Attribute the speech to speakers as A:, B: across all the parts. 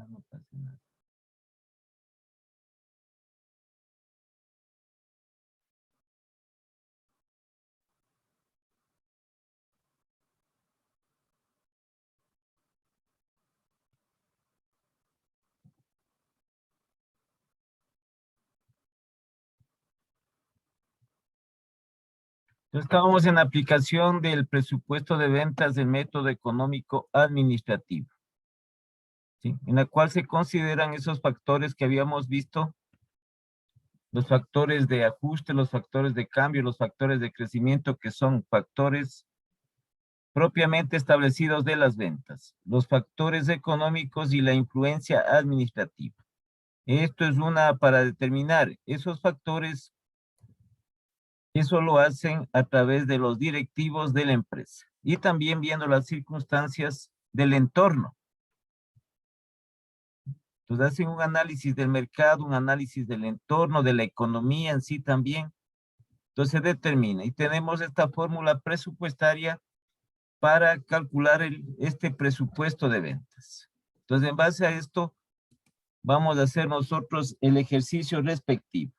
A: no pasa nada. Estábamos en aplicación del presupuesto de ventas del método económico administrativo, ¿sí? En la cual se consideran esos factores que habíamos visto, los factores de ajuste, los factores de cambio, los factores de crecimiento, que son factores propiamente establecidos de las ventas, los factores económicos y la influencia administrativa. Esto es para determinar esos factores. Eso lo hacen a través de los directivos de la empresa y también viendo las circunstancias del entorno. Entonces hacen un análisis del mercado, un análisis del entorno, de la economía en sí también. Entonces se determina y tenemos esta fórmula presupuestaria para calcular este presupuesto de ventas. Entonces en base a esto vamos a hacer nosotros el ejercicio respectivo.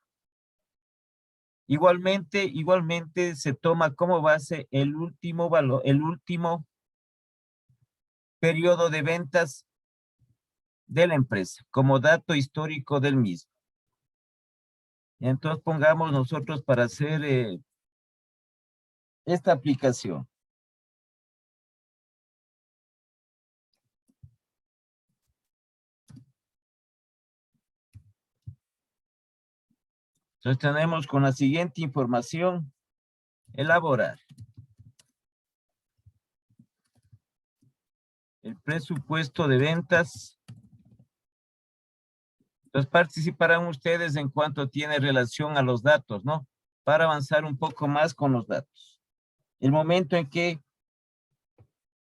A: Igualmente se toma como base el último valor, el último periodo de ventas de la empresa como dato histórico del mismo. Entonces pongamos nosotros para hacer esta aplicación. Entonces tenemos con la siguiente información, elaborar el presupuesto de ventas. Entonces participarán ustedes en cuanto tiene relación a los datos, ¿no? Para avanzar un poco más con los datos. El momento en que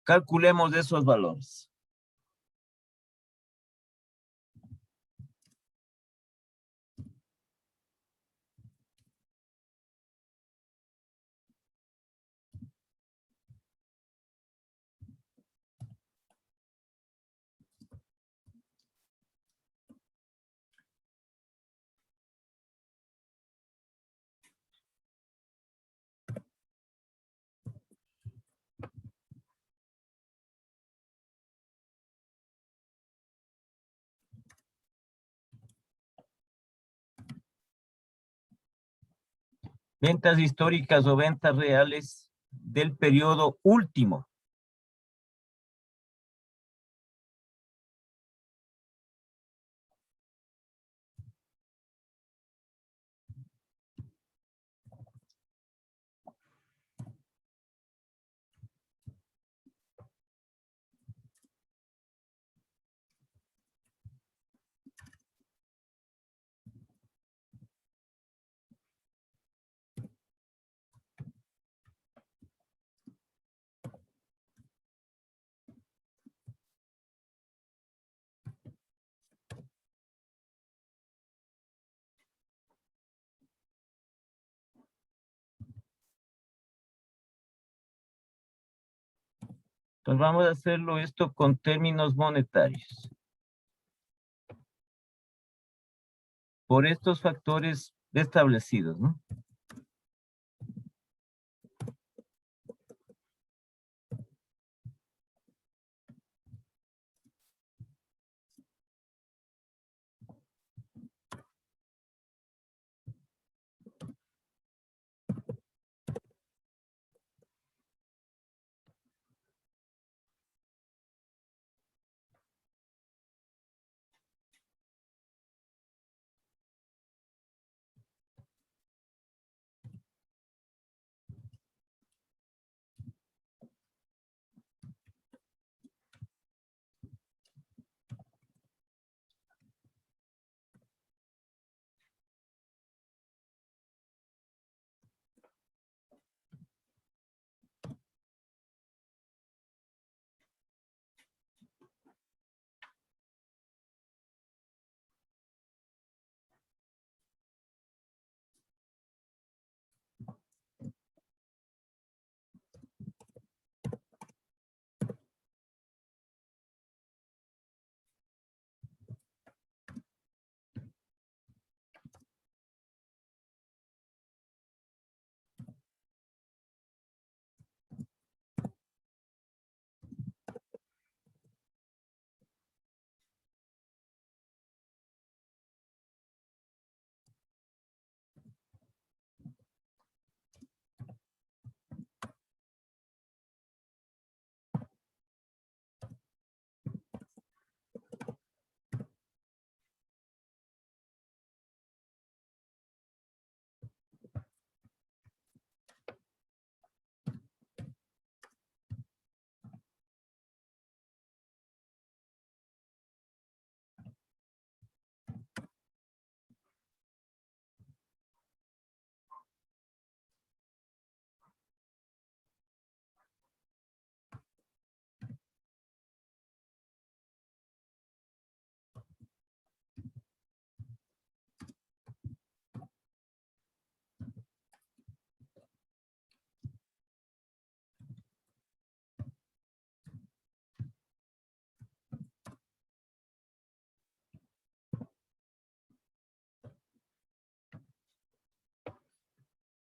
A: calculemos esos valores. Ventas históricas o ventas reales del periodo último. Entonces vamos a hacerlo esto con términos monetarios. Por estos factores establecidos, ¿no?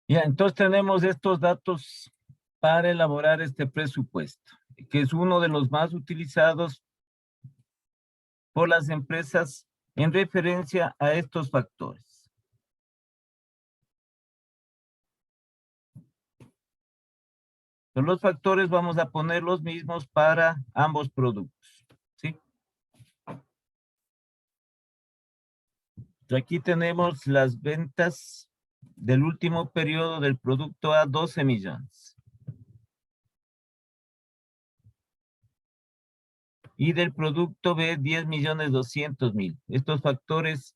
A: Ya, entonces tenemos estos datos para elaborar este presupuesto, que es uno de los más utilizados por las empresas en referencia a estos factores. Los factores vamos a poner los mismos para ambos productos, ¿sí? Aquí tenemos las ventas del último periodo del producto A, 12 millones. Y del producto B, 10.200.000. Estos factores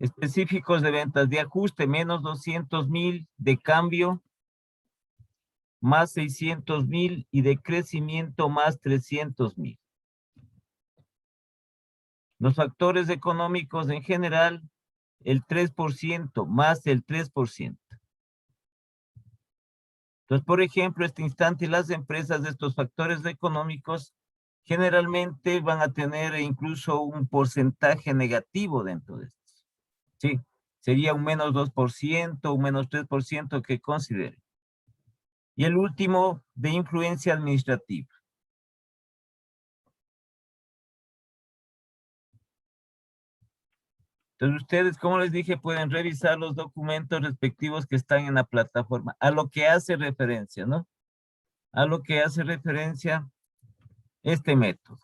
A: específicos de ventas de ajuste, menos 200.000, de cambio, más 600.000, y de crecimiento, más 300.000. Los factores económicos en general, el 3%, más el 3%. Entonces, por ejemplo, este instante las empresas de estos factores económicos generalmente van a tener incluso un porcentaje negativo dentro de estos. Sí, sería un menos 2%, un menos 3% que considere. Y el último, de influencia administrativa. Entonces ustedes, como les dije, pueden revisar los documentos respectivos que están en la plataforma, a lo que hace referencia, ¿no? A lo que hace referencia este método.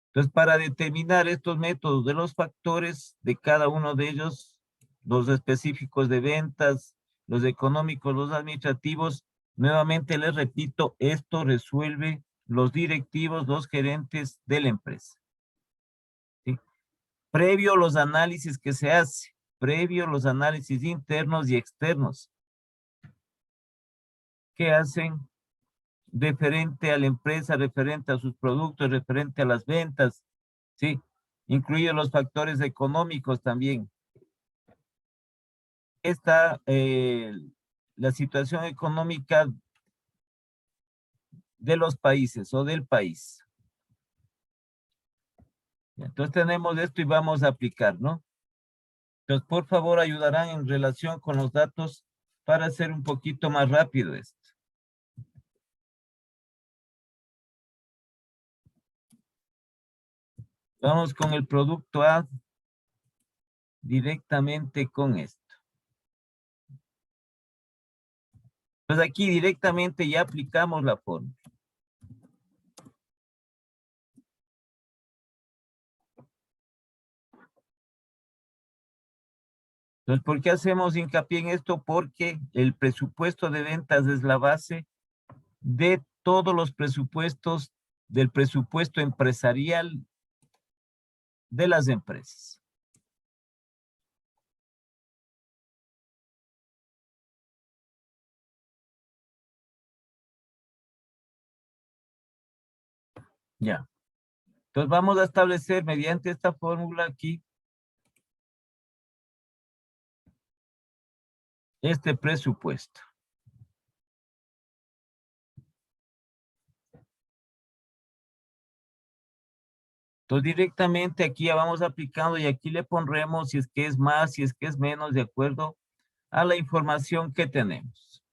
A: Entonces, para determinar estos métodos de los factores de cada uno de ellos, los específicos de ventas, los económicos, los administrativos, nuevamente les repito, esto resuelve los directivos, los gerentes de la empresa, ¿sí? Previo los análisis que se hace, previo los análisis internos y externos que hacen referente a la empresa, referente a sus productos, referente a las ventas, ¿sí? Incluidos los factores económicos también. Está la situación económica de los países o del país. Entonces tenemos esto y vamos a aplicar, ¿no? Entonces, por favor, ayudarán en relación con los datos para hacer un poquito más rápido esto. Vamos con el producto A directamente con esto. Pues aquí directamente ya aplicamos la fórmula. Entonces, ¿por qué hacemos hincapié en esto? Porque el presupuesto de ventas es la base de todos los presupuestos, del presupuesto empresarial de las empresas. Ya. Entonces vamos a establecer mediante esta fórmula aquí este presupuesto. Entonces directamente aquí ya vamos aplicando y aquí le pondremos si es que es más, si es que es menos, de acuerdo a la información que tenemos.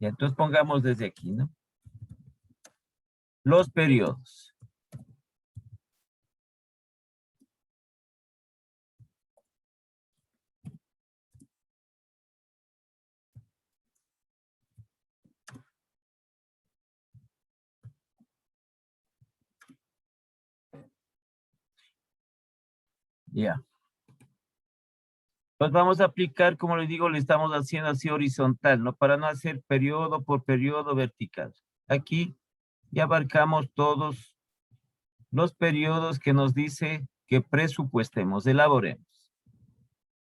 A: Y entonces pongamos desde aquí, ¿no? Los periodos. Ya. Pues vamos a aplicar, como les digo, le estamos haciendo así horizontal, ¿no? Para no hacer periodo por periodo vertical. Aquí ya abarcamos todos los periodos que nos dice que presupuestemos, elaboremos.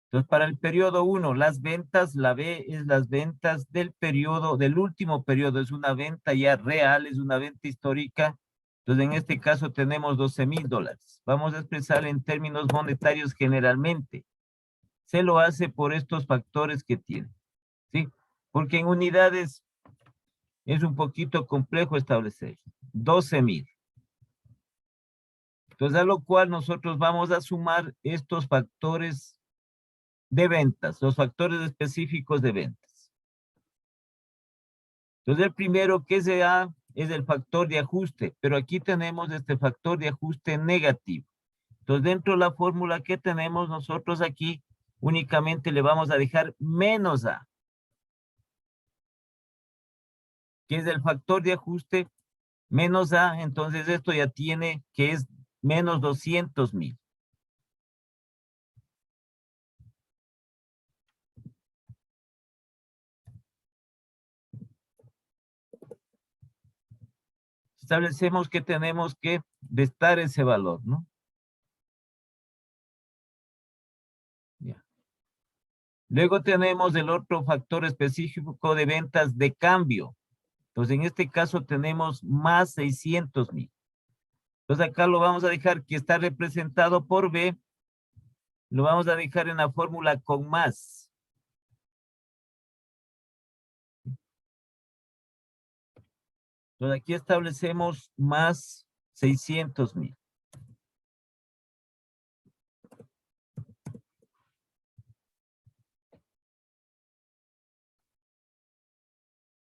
A: Entonces, para el periodo 1, las ventas, la B es las ventas del periodo, del último periodo, es una venta ya real, es una venta histórica. Entonces, en este caso tenemos $12,000. Vamos a expresar en términos monetarios generalmente. Se lo hace por estos factores que tiene, ¿sí? Porque en unidades es un poquito complejo establecer. 12,000. Entonces, a lo cual nosotros vamos a sumar estos factores de ventas, los factores específicos de ventas. Entonces, el primero que se da es el factor de ajuste, pero aquí tenemos este factor de ajuste negativo. Entonces, dentro de la fórmula que tenemos nosotros aquí, únicamente le vamos a dejar menos A, que es el factor de ajuste menos A, entonces esto ya tiene que es menos 200,000. Establecemos que tenemos que restar ese valor, ¿no? Ya. Luego tenemos el otro factor específico de ventas de cambio. Entonces, en este caso tenemos más 600,000. Entonces, acá lo vamos a dejar que está representado por B. Lo vamos a dejar en la fórmula con más. Entonces, aquí establecemos más 600,000.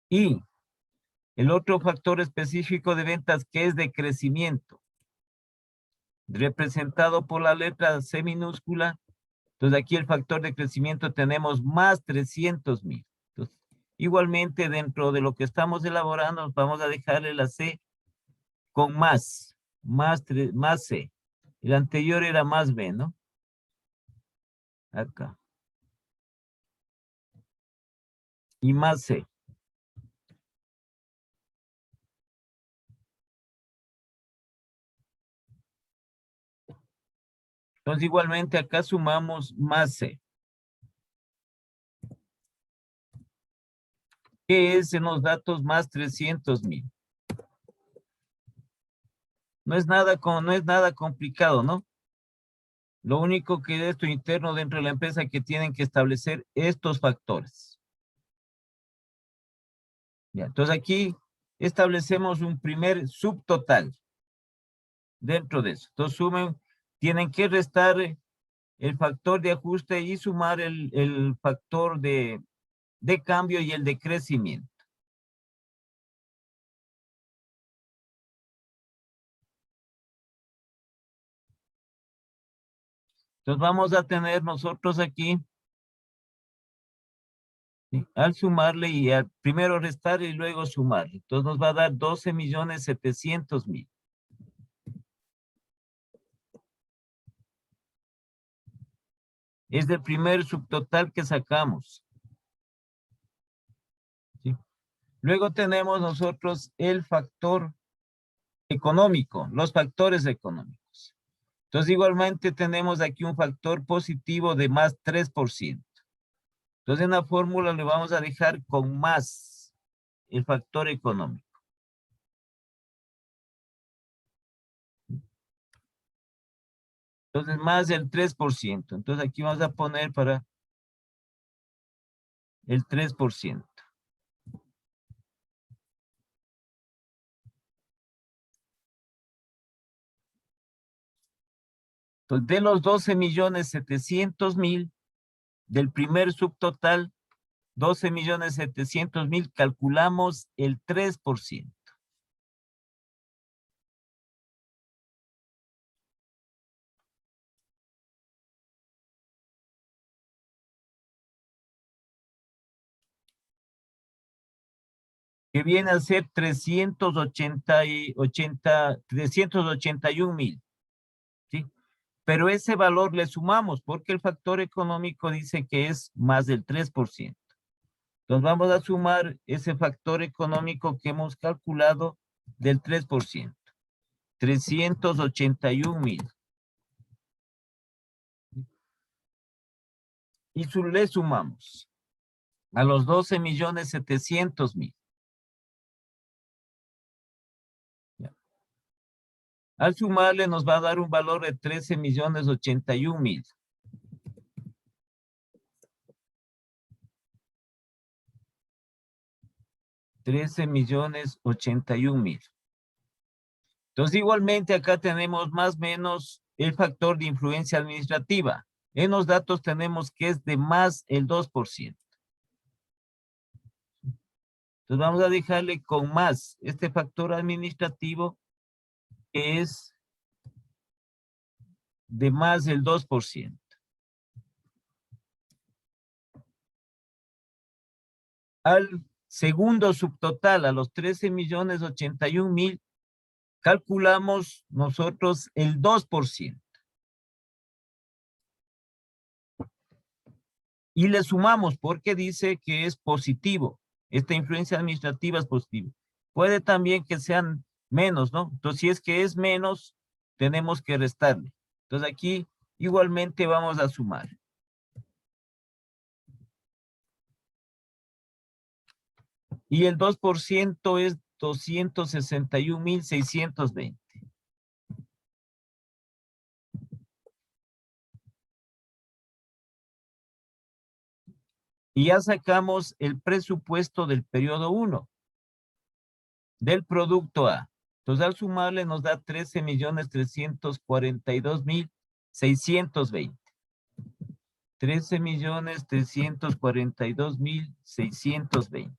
A: Y el otro factor específico de ventas que es de crecimiento, representado por la letra C minúscula. Entonces aquí el factor de crecimiento tenemos más 300,000. Entonces, igualmente dentro de lo que estamos elaborando vamos a dejarle la C con más C. El anterior era más B, ¿no? Acá. Y más C. Entonces igualmente acá sumamos más C. ¿Qué es en los datos más 300,000? No es nada complicado, ¿no? Lo único que es esto interno dentro de la empresa que tienen que establecer estos factores. Ya, entonces aquí establecemos un primer subtotal dentro de eso. Entonces tienen que restar el factor de ajuste y sumar el factor de cambio y el de crecimiento. Entonces vamos a tener nosotros aquí, ¿sí?, al sumarle y al primero restar y luego sumarle. Entonces nos va a dar 12,700,000. Es el primer subtotal que sacamos, ¿sí? Luego tenemos nosotros el factor económico, los factores económicos. Entonces igualmente tenemos aquí un factor positivo de más 3%. Entonces en la fórmula le vamos a dejar con más el factor económico. Entonces más el 3%. Entonces aquí vamos a poner para el 3%. Entonces de los 12,700,000 del primer subtotal, 12,700,000, calculamos el 3%. Que viene a ser 381,000, ¿sí? Pero ese valor le sumamos porque el factor económico dice que es más del 3%. Entonces vamos a sumar ese factor económico que hemos calculado del 3%. 381,000. Y le sumamos a los 12,700,000. Al sumarle nos va a dar un valor de 13,081,000. 13,081,000. Entonces, igualmente acá tenemos más o menos el factor de influencia administrativa. En los datos tenemos que es de más el 2%. Entonces, vamos a dejarle con más este factor administrativo que es de más el 2%. Al segundo subtotal, a los 13.081.000, calculamos nosotros el 2%. Y le sumamos porque dice que es positivo. Esta influencia administrativa es positiva. Puede también que sean menos, ¿no? Entonces, si es que es menos, tenemos que restarle. Entonces, aquí igualmente vamos a sumar. Y el 2% es 261.620. Y ya sacamos el presupuesto del periodo 1 del producto A. Entonces, al sumarle nos da 13.342.620. 13.342.620.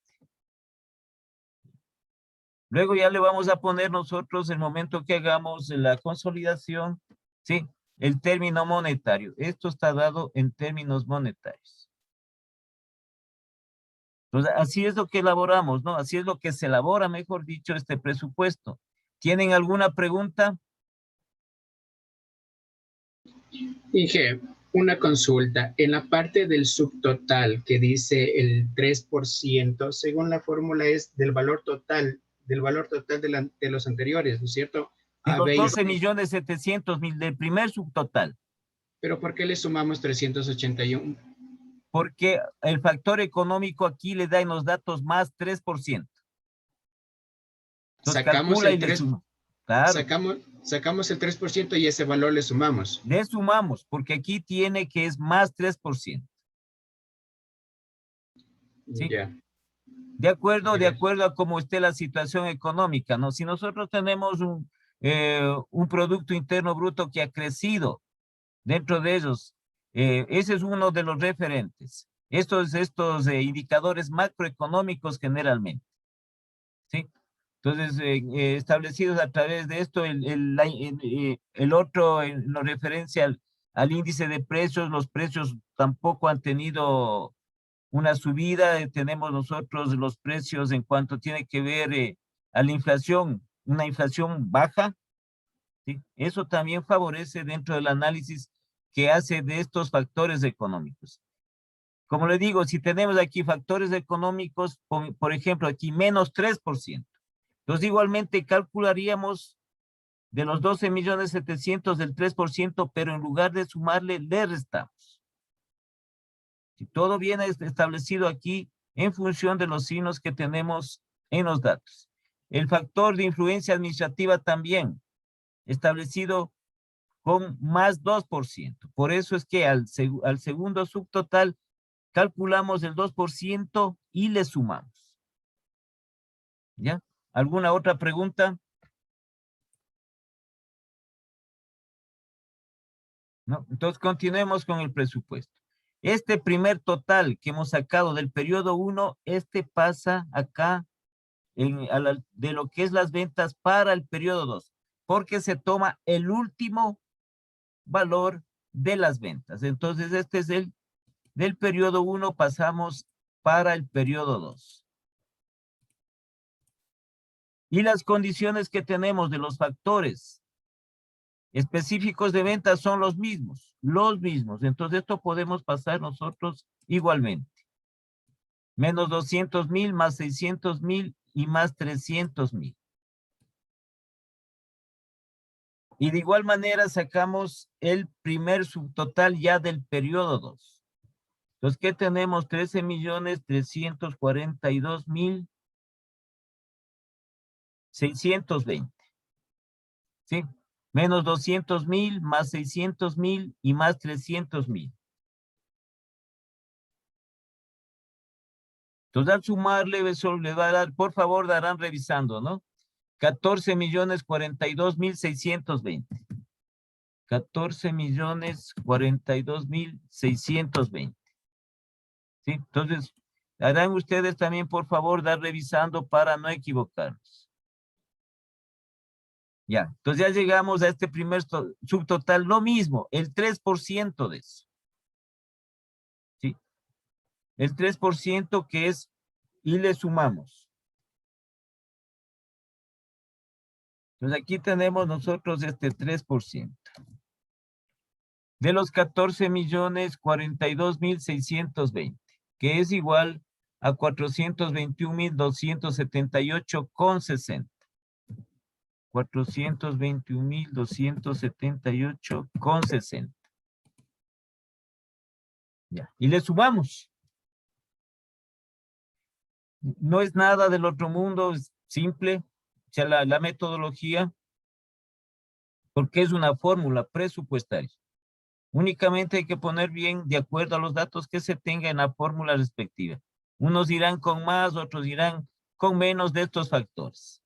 A: Luego ya le vamos a poner nosotros el momento que hagamos la consolidación, ¿sí? El término monetario. Esto está dado en términos monetarios. Entonces, así es lo que elaboramos, ¿no? Así es lo que se elabora, mejor dicho, este presupuesto. ¿Tienen alguna pregunta?
B: Dije, una consulta. En la parte del subtotal que dice el 3%, según la fórmula es del valor total de los anteriores, ¿no es cierto?
A: De
B: A,
A: los
B: B y C.
A: 12.700.000 del primer subtotal.
B: Pero ¿por qué le sumamos 381?
A: Porque el factor económico aquí le da en los datos más 3%. Entonces
B: Sacamos
A: calcula y
B: el
A: le
B: 3,
A: suma. Claro,
B: sacamos el 3% y ese valor le sumamos.
A: le sumamos, porque aquí tiene que es más 3%. ¿Sí?
B: Ya.
A: De acuerdo
B: Gracias.
A: a cómo esté la situación económica, ¿no? Si nosotros tenemos un Producto Interno Bruto que ha crecido dentro de ellos, ese es uno de los referentes. Estos indicadores macroeconómicos generalmente, ¿sí? Entonces, establecidos a través de esto, el otro, en lo referencia al índice de precios, los precios tampoco han tenido una subida. Tenemos nosotros los precios en cuanto tiene que ver a la inflación, una inflación baja, ¿sí? Eso también favorece dentro del análisis que hace de estos factores económicos. Como le digo, si tenemos aquí factores económicos, por ejemplo, aquí menos 3%. Entonces, igualmente calcularíamos de los 12.700.000 del 3%, pero en lugar de sumarle, le restamos. Si todo viene establecido aquí en función de los signos que tenemos en los datos. El factor de influencia administrativa también establecido con más 2%. Por eso es que al segundo subtotal calculamos el 2% y le sumamos. ¿Ya? ¿Alguna otra pregunta? ¿No? Entonces continuemos con el presupuesto. Este primer total que hemos sacado del periodo 1, este pasa acá de lo que es las ventas para el periodo 2, porque se toma el último valor de las ventas. Entonces, este es del periodo 1, pasamos para el periodo 2. Y las condiciones que tenemos de los factores específicos de ventas son los mismos. Entonces, esto podemos pasar nosotros igualmente. Menos 200.000, más 600.000 y más 300.000. Y de igual manera sacamos el primer subtotal ya del periodo 2. Entonces, ¿qué tenemos? 13.342.620. ¿Sí? Menos 200.000, más 600.000 y más 300.000. Entonces, al sumarle, eso le va a dar, por favor, darán revisando, ¿no? 14.042.620. 14.042.620. ¿Sí? Entonces, harán ustedes también, por favor, dar revisando para no equivocarnos. Ya, entonces ya llegamos a este primer subtotal, lo mismo, el 3% de eso. ¿Sí? El 3% que es, y le sumamos. Entonces aquí tenemos nosotros este 3%. De los 14.042.620, que es igual a 421.278,60. 421.278,60. Ya, y le sumamos. No es nada del otro mundo, es simple, o sea, la metodología, porque es una fórmula presupuestaria. Únicamente hay que poner bien de acuerdo a los datos que se tenga en la fórmula respectiva. Unos irán con más, otros irán con menos de estos factores.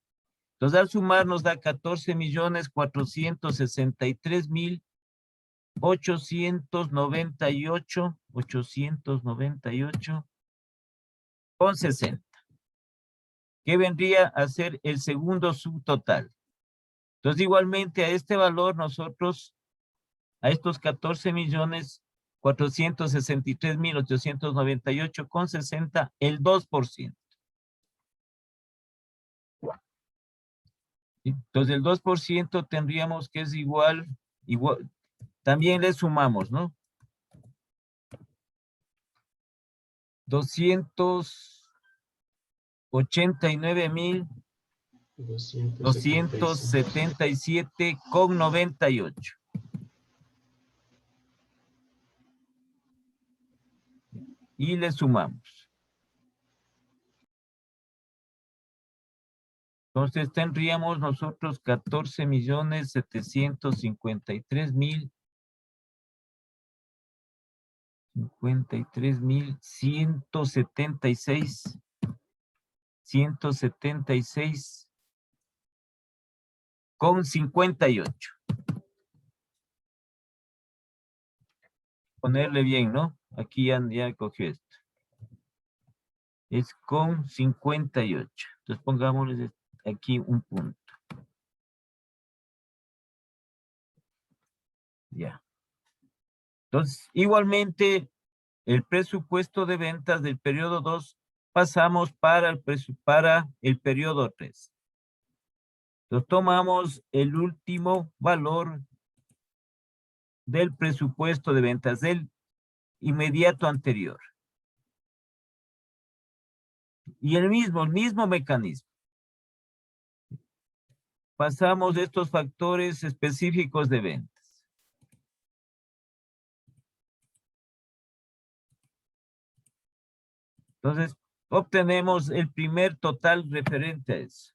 A: Entonces, al sumar nos da 14.463.898,60. ¿Qué vendría a ser el segundo subtotal? Entonces, igualmente a este valor nosotros, a estos 14.463.898,60, el 2%. Entonces, el 2% tendríamos que es igual, también le sumamos, ¿no? 289.277,98. Y le sumamos. Entonces tendríamos nosotros 14.053.176,58. Ponerle bien, ¿no? Aquí ya cogió esto. Es con 58. Entonces pongámosle aquí un punto. Ya. Entonces, igualmente, el presupuesto de ventas del periodo 2 pasamos para el periodo 3. Entonces, tomamos el último valor del presupuesto de ventas del inmediato anterior. Y el mismo mecanismo. Pasamos estos factores específicos de ventas. Entonces, obtenemos el primer total referente a eso.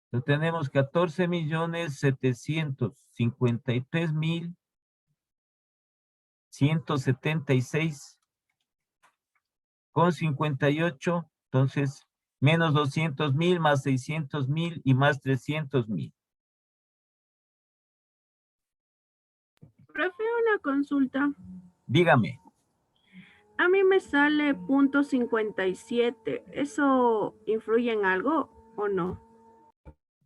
A: Entonces, tenemos 14.753.176,58. Entonces, menos 200.000, más 600.000 y más 300.000.
C: Profe, una consulta.
A: Dígame.
C: A mí me sale .57. ¿Eso influye en algo o no?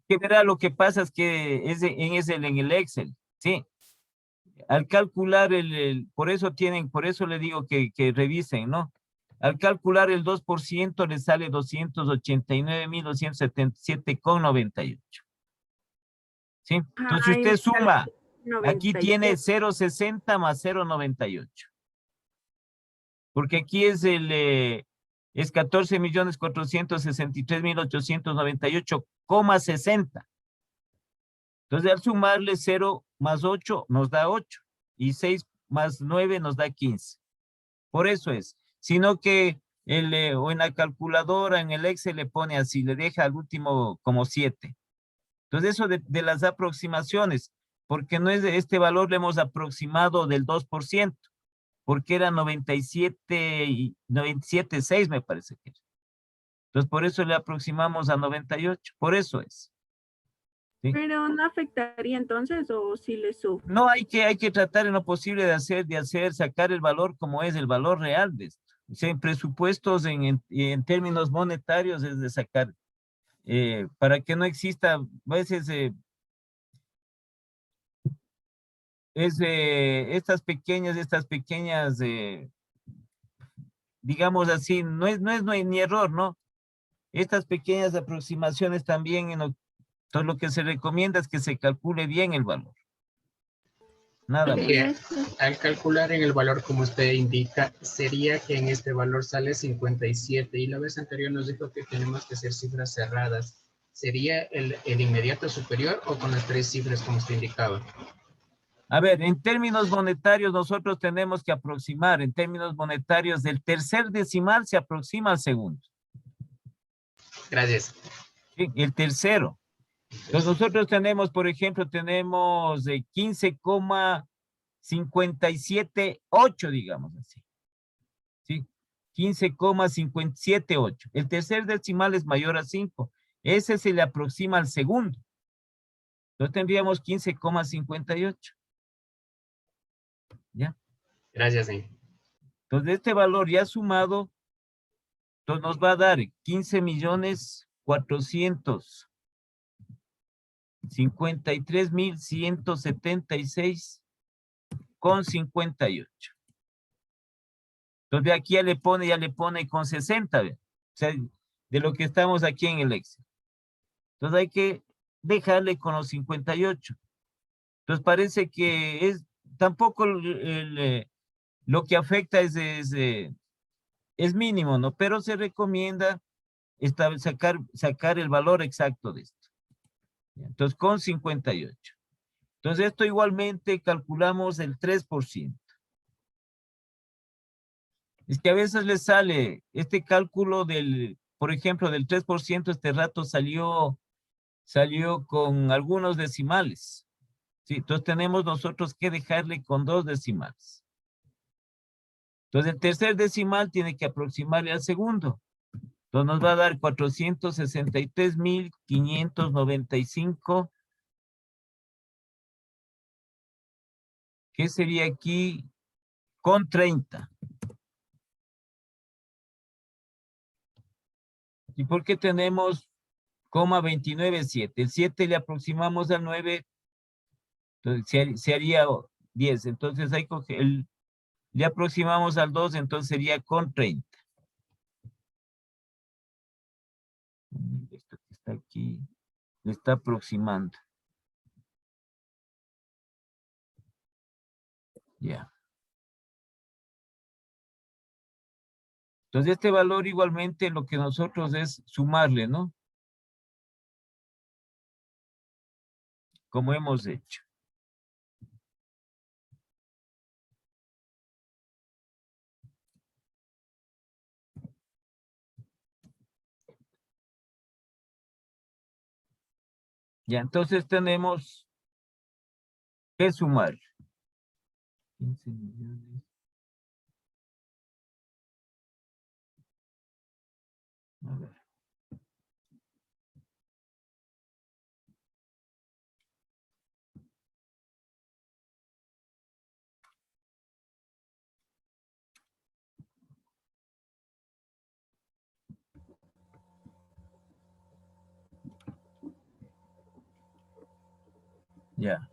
A: Que verá, lo que pasa es que es en el Excel, ¿sí? Al calcular por eso le digo que revisen, ¿no? Al calcular el 2% le sale 289.277,98. ¿Sí? Entonces, si
C: Ay, me
A: usted suma,
C: sale
A: aquí tiene
C: 97.
A: 0.60 más 0.98. Porque aquí es 14.463.898,60. Entonces, al sumarle 0 más 8 nos da 8. Y 6 más 9 nos da 15. Por eso es. Sino que o en la calculadora, en el Excel le pone así, le deja al último como 7. Entonces, eso de las aproximaciones, porque no es de este valor, le hemos aproximado del 2%, porque era 97.6 me parece que era. Entonces, por eso le aproximamos a 98. Por eso es. ¿Sí?
C: Pero no afectaría entonces, o si le subo.
A: No, hay que tratar en lo posible de sacar el valor como es el valor real de esto. O sea, en presupuestos, en términos monetarios, es de sacar, para que no exista, a veces, estas pequeñas, digamos así, no hay ni error, ¿no? Estas pequeñas aproximaciones también, todo lo que se recomienda es que se calcule bien el valor. Nada más.
B: Que al calcular en el valor como usted indica, sería que en este valor sale 57 y la vez anterior nos dijo que tenemos que hacer cifras cerradas. ¿Sería el inmediato superior o con las 3 cifras como usted indicaba?
A: A ver, en términos monetarios nosotros tenemos que aproximar, en términos monetarios, del tercer decimal se aproxima al segundo.
B: Gracias.
A: ¿Sí? El tercero. Entonces nosotros tenemos, por ejemplo, tenemos 15,578, digamos así. ¿Sí? 15,578. El tercer decimal es mayor a 5. Ese se le aproxima al segundo. Entonces tendríamos 15,58. ¿Ya?
B: Gracias, señor.
A: Entonces este valor ya sumado, entonces nos va a dar 15,453,176,58. Entonces de aquí ya le pone con 60, ¿ve? O sea, de lo que estamos aquí en el Excel. Entonces hay que dejarle con los 58. Entonces parece que tampoco lo que afecta es mínimo, ¿no? Pero se recomienda sacar el valor exacto de esto. Entonces, con 58. Entonces, esto igualmente calculamos el 3%. Es que a veces les sale este cálculo por ejemplo, del 3%, este rato salió con algunos decimales. ¿Sí? Entonces, tenemos nosotros que dejarle con 2 decimales. Entonces, el tercer decimal tiene que aproximarle al segundo. Entonces nos va a dar 463,595. ¿Qué sería aquí? Con 30. ¿Y por qué tenemos coma 29,7? El 7 le aproximamos al 9, entonces se haría 10. Entonces ahí le aproximamos al 2, entonces sería con 30. Esto que está aquí le está aproximando. Ya. Entonces este valor igualmente lo que nosotros es sumarle, ¿no? Como hemos hecho. Ya, entonces tenemos que sumar. 15 millones. A ver. Ya.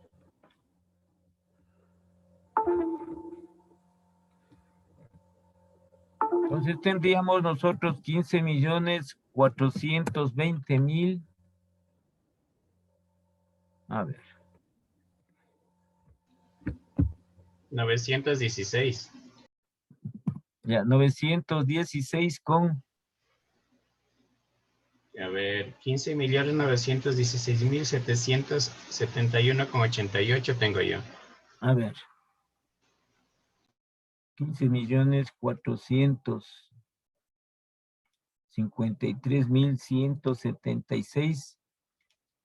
A: Entonces tendríamos nosotros 15,420,000. A ver.
B: 916.
A: Ya, 916 con.
B: A ver, 15,916,771,88 tengo yo.
A: A ver. 15,453,176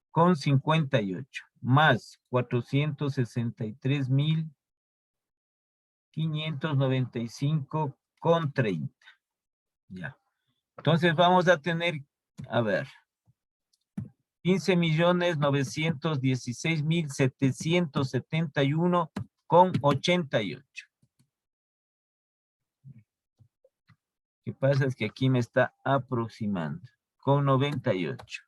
A: con 58. Más 463,595 con 30. Ya. Entonces vamos a tener, a ver, 15.916.771,88. Lo que pasa es que aquí me está aproximando con 98.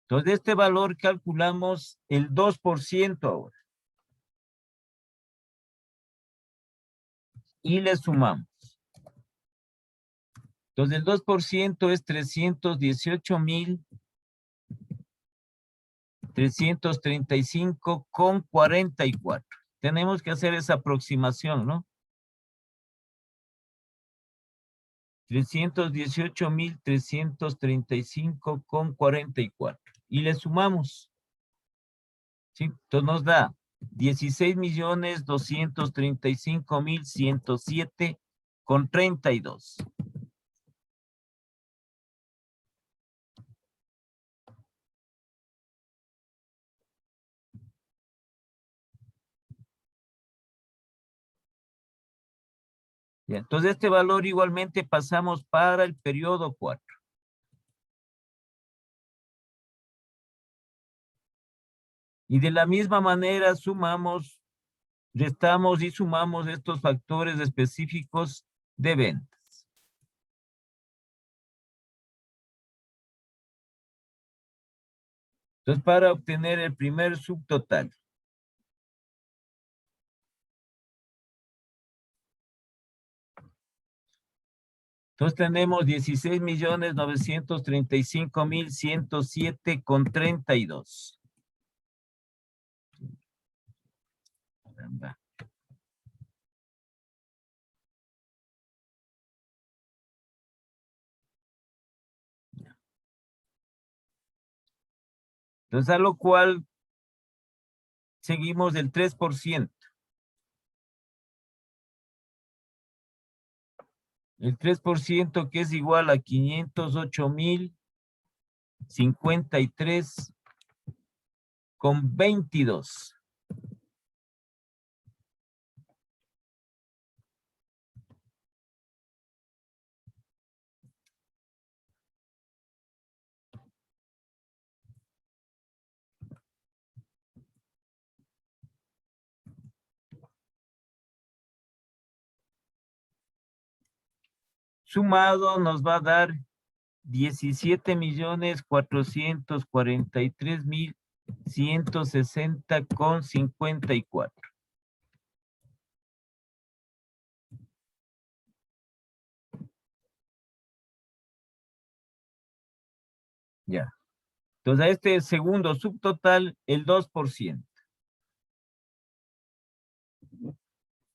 A: Entonces, de este valor calculamos el 2% ahora. Y le sumamos. Entonces, el 2% es 318.335,44. Tenemos que hacer esa aproximación, ¿no? 318.335,44. Y le sumamos. ¿Sí? Entonces nos da 16.235.107,32. Ya, entonces este valor igualmente pasamos para el periodo 4. Y de la misma manera sumamos, restamos y sumamos estos factores específicos de ventas. Entonces, para obtener el primer subtotal. Entonces tenemos 16.935.107,32. Caramba. Entonces, a lo cual seguimos el 3%. El 3% que es igual a 508.053,22. Sumado nos va a dar 17.443.160,54. Ya. Entonces, a este segundo subtotal, el 2%.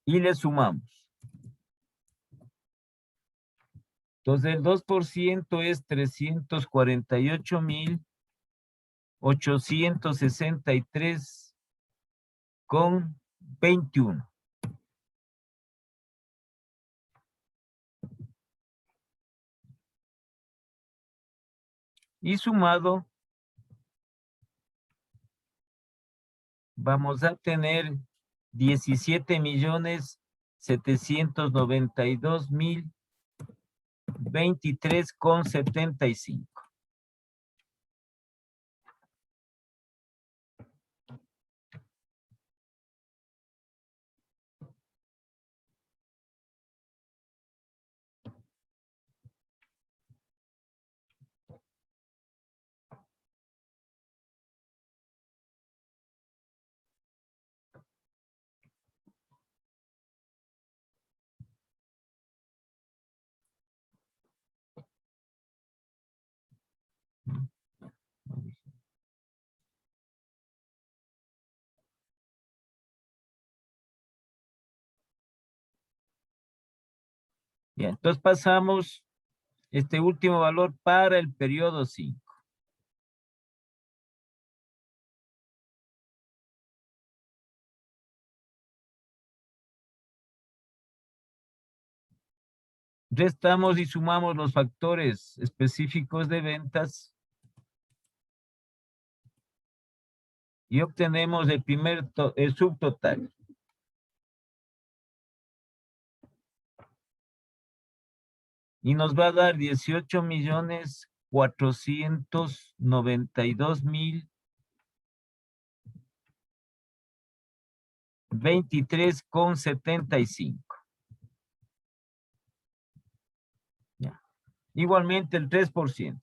A: Y le sumamos. Entonces, el 2% es 348.863,21. Y sumado, vamos a tener 17.792.023,75. Bien, entonces pasamos este último valor para el periodo 5. Restamos y sumamos los factores específicos de ventas y obtenemos el subtotal. y nos va a dar 18.492.023,75. Ya. Igualmente el 3%.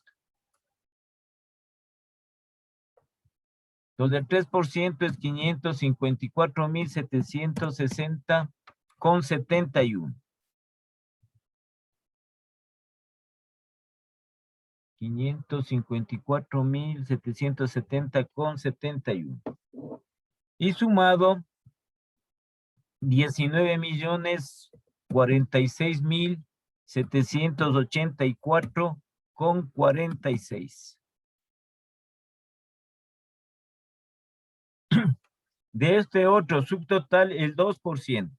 A: Entonces el 3% es 554.760,71. 554.770,71. Y sumado 19.046.784,46. De este otro subtotal, el 2%.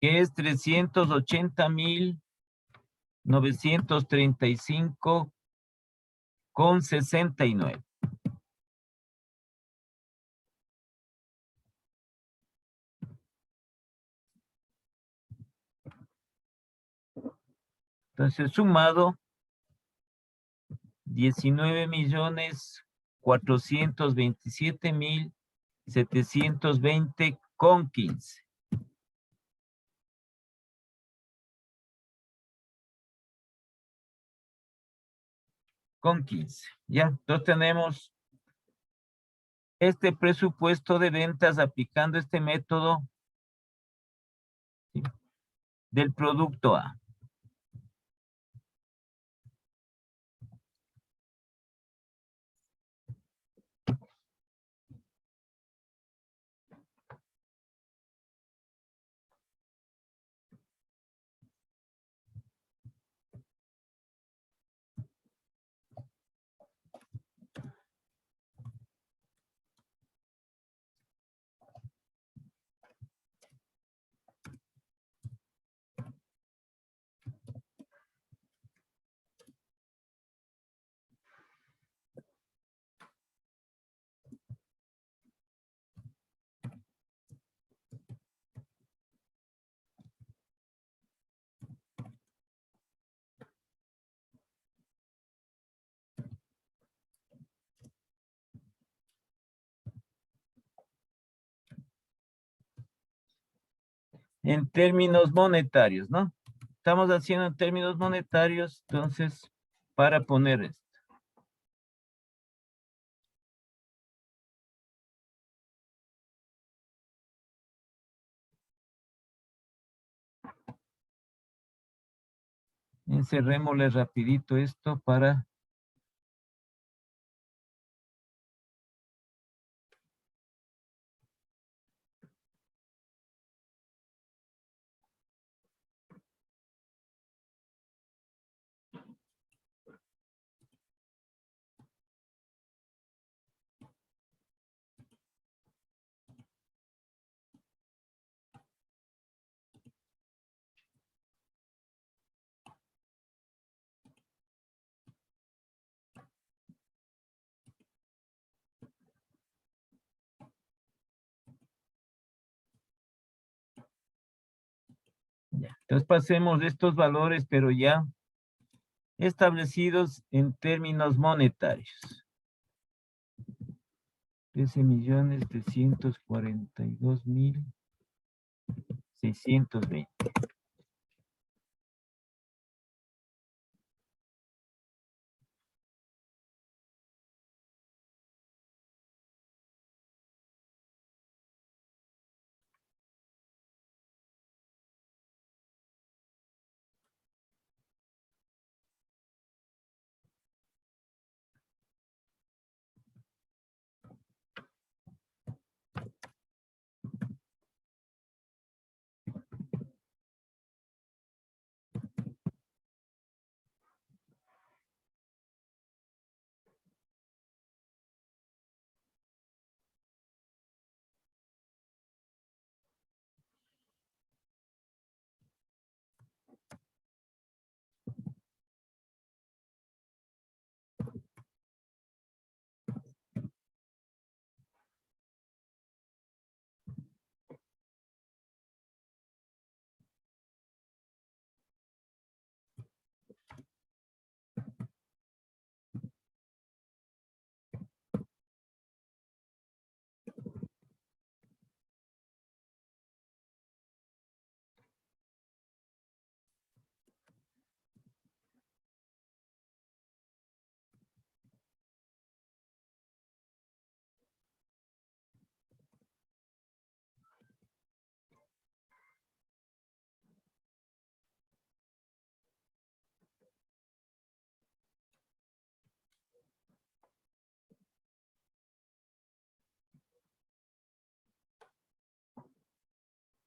A: Que es 380.935,69. Entonces, sumado 19.427.720,15. Con 15. Ya, entonces tenemos este presupuesto de ventas aplicando este método, ¿sí?, del producto A. En términos monetarios, ¿no? Estamos haciendo en términos monetarios, entonces, para poner esto. Encerrémosle rapidito esto para... Ya. Entonces pasemos de estos valores, pero ya establecidos en términos monetarios. 13.342.620.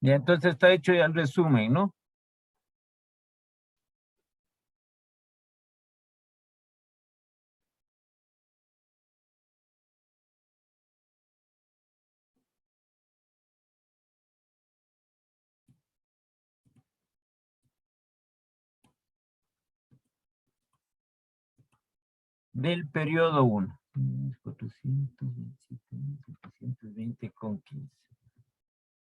A: Ya, entonces está hecho ya el resumen, ¿no? Del periodo 1. 427.720,15.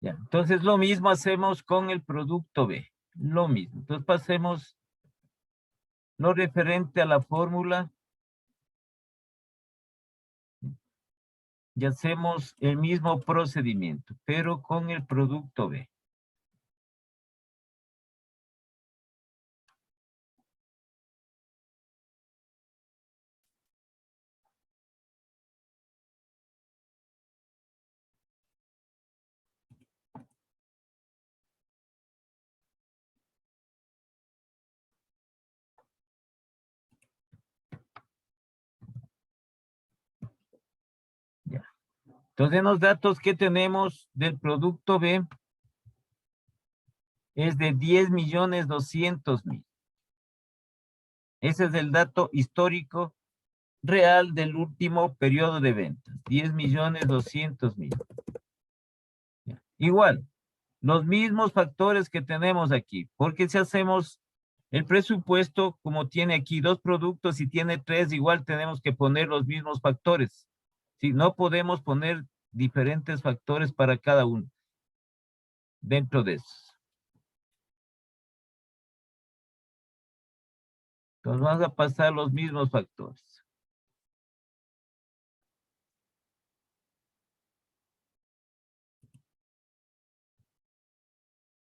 A: Ya, entonces lo mismo hacemos con el producto B. Lo mismo. Entonces pasemos lo referente a la fórmula. Y hacemos el mismo procedimiento, pero con el producto B. Ya. Entonces, los datos que tenemos del producto B es de 10.200.000. Ese es el dato histórico real del último periodo de ventas. 10.200.000. Ya. Igual, los mismos factores que tenemos aquí, porque si hacemos el presupuesto, como tiene aquí 2 productos y tiene 3, igual tenemos que poner los mismos factores. Si no podemos poner diferentes factores para cada uno dentro de eso. Entonces vamos a pasar los mismos factores.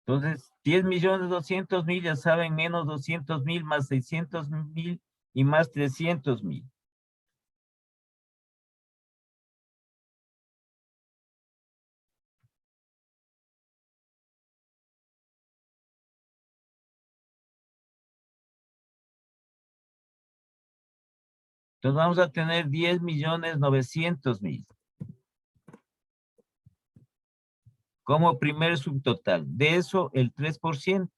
A: Entonces, 10.200.000, ya saben, menos 200.000 más 600.000 y más 300.000. Entonces vamos a tener 10.900.000 como primer subtotal. De eso, el 3%.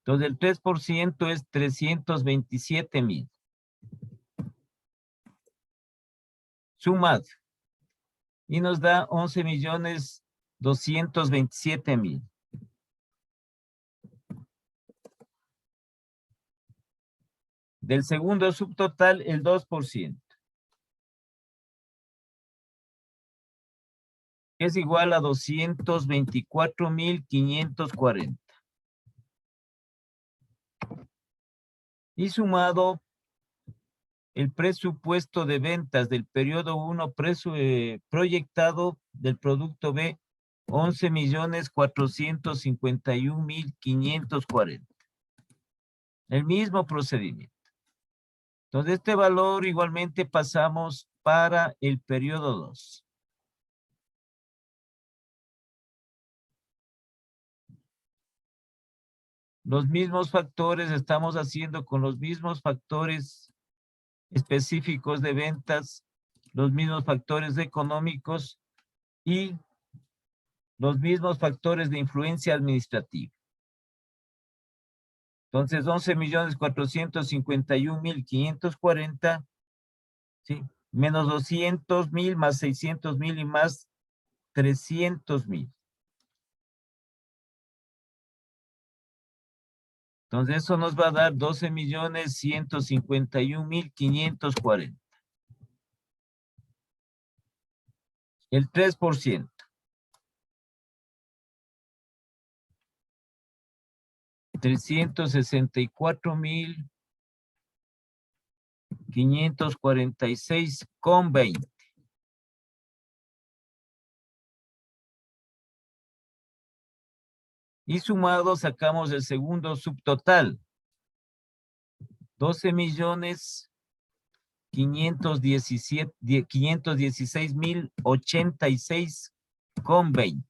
A: Entonces, el 3% es 327.000. Sumado. Y nos da 11.227.000. Del segundo subtotal, el 2%. Es igual a 224.540. Y sumado el presupuesto de ventas del periodo 1 proyectado del producto B, 11.451.540. El mismo procedimiento. Entonces, este valor igualmente pasamos para el periodo 2. Los mismos factores estamos haciendo con los mismos factores específicos de ventas, los mismos factores económicos y los mismos factores de influencia administrativa. Entonces, 11.451.540, ¿sí? Menos 200.000 más 600.000 y más 300.000. Entonces, eso nos va a dar 12.151.540. El 3%. $364.546,20. Y sumado sacamos el segundo subtotal. 12.516.086,20.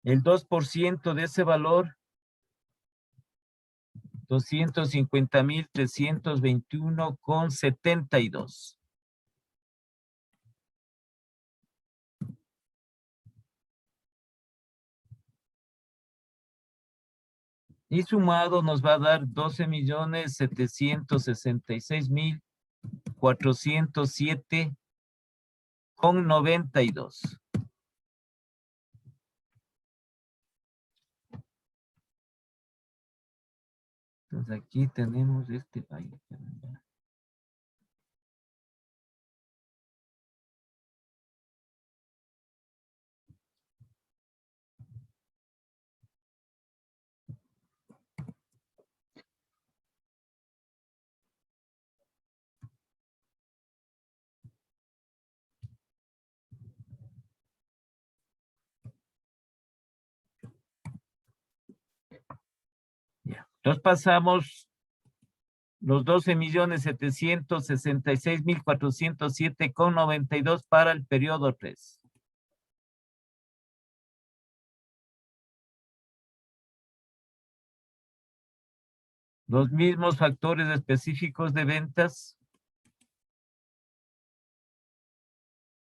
A: El 2% de ese valor, 250,321,72. Y sumado nos va a dar 12,766,407,92. Entonces aquí tenemos este. Ay, caramba. Ya. Entonces pasamos los 12,766,407,92 para el periodo 3. Los mismos factores específicos de ventas.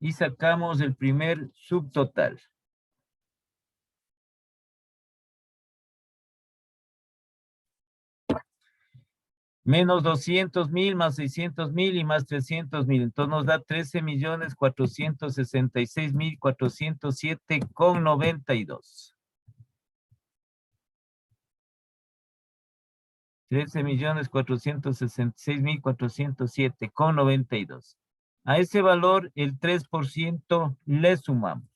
A: Y sacamos el primer subtotal. Menos 200,000 más 600,000 y más 300,000. Entonces nos da 13,466,407,92. 13,466,407,92. A ese valor, el 3% le sumamos.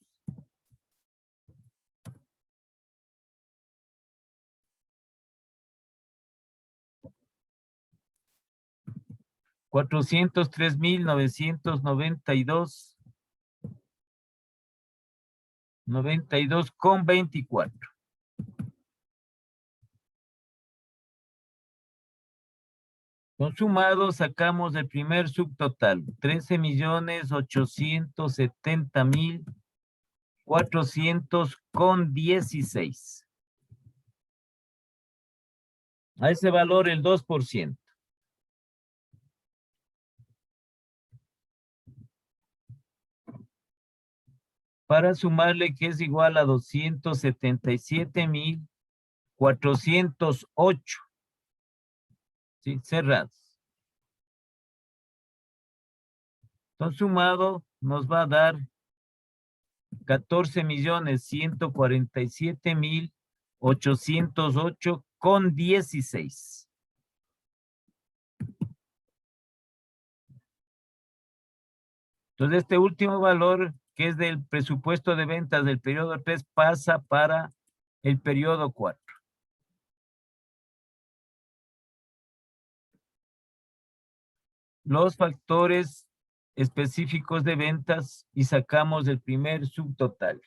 A: $403,992,92,24. Consumado, sacamos el primer subtotal, 13,870,400,16. A ese valor el 2%. Para sumarle que es igual a 277,408. ¿Sí? Cerrados. Entonces, sumado nos va a dar 14,147,808,16. Entonces, este último valor, que es del presupuesto de ventas del periodo 3, pasa para el periodo 4. Los factores específicos de ventas y sacamos el primer subtotal.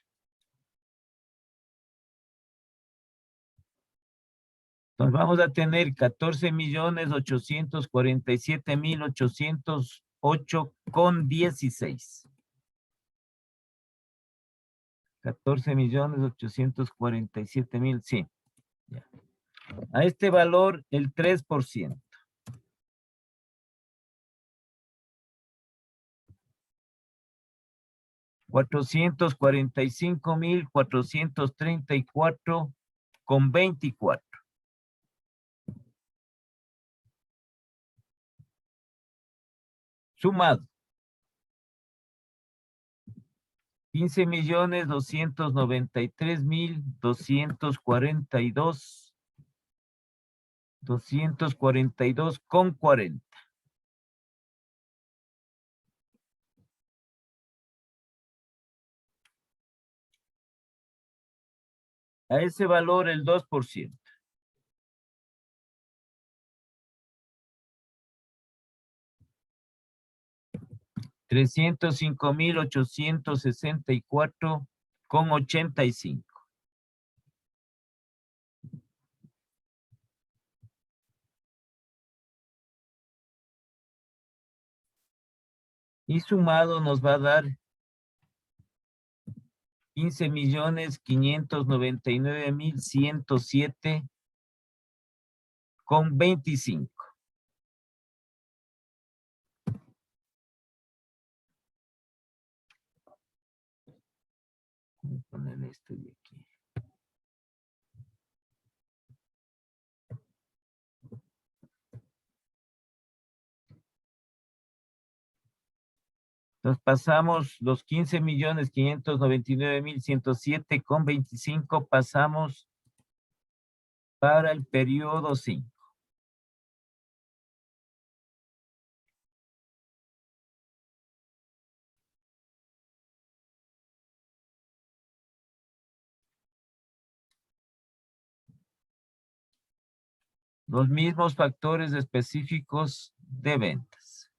A: Entonces vamos a tener 14,847,808,16. 14,847,000, sí. Ya. A este valor, el 3%. $445,434,24. Sumado. 15,293,242,40. A ese valor el 2%. $305,864,85. Y sumado nos va a dar 15.599.107,25. Voy a poner esto de aquí. Entonces pasamos los 15.599.107,25, pasamos para el periodo 5. Los mismos factores específicos de ventas.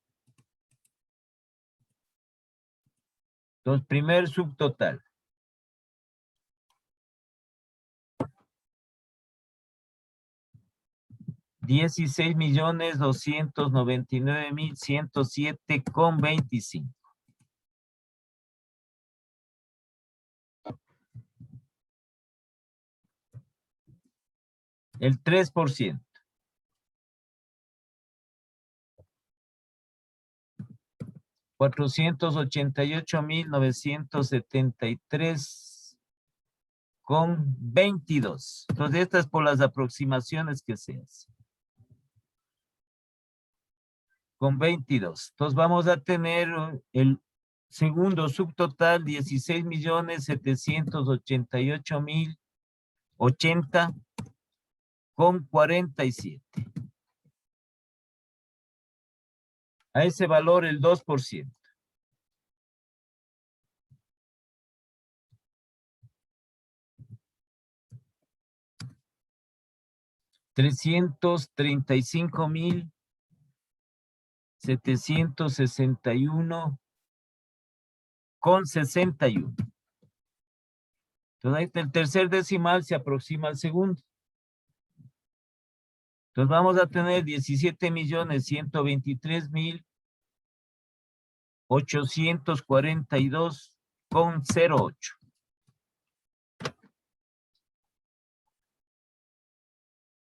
A: Entonces, primer subtotal. $16.299.107,25. El 3%. $488.973,22. Entonces, estas por las aproximaciones que se hacen. Con 22. Entonces, vamos a tener el segundo subtotal, 16.788.080,47. A ese valor el 2%. $335.761,61. Entonces, ahí está el tercer decimal, se aproxima al segundo. Entonces, vamos a tener 17.123.842,08.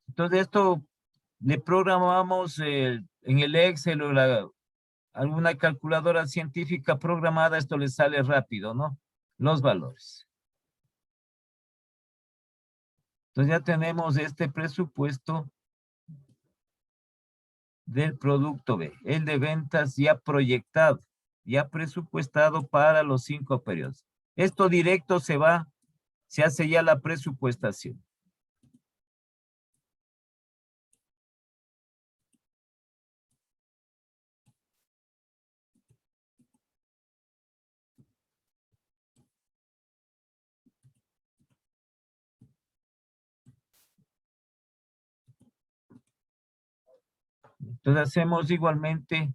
A: Entonces, esto le programamos en el Excel o alguna calculadora científica programada, esto le sale rápido, ¿no? Los valores. Entonces ya tenemos este presupuesto del producto B, el de ventas ya proyectado, ya presupuestado para los 5 periodos. Esto directo se hace ya la presupuestación. Entonces hacemos igualmente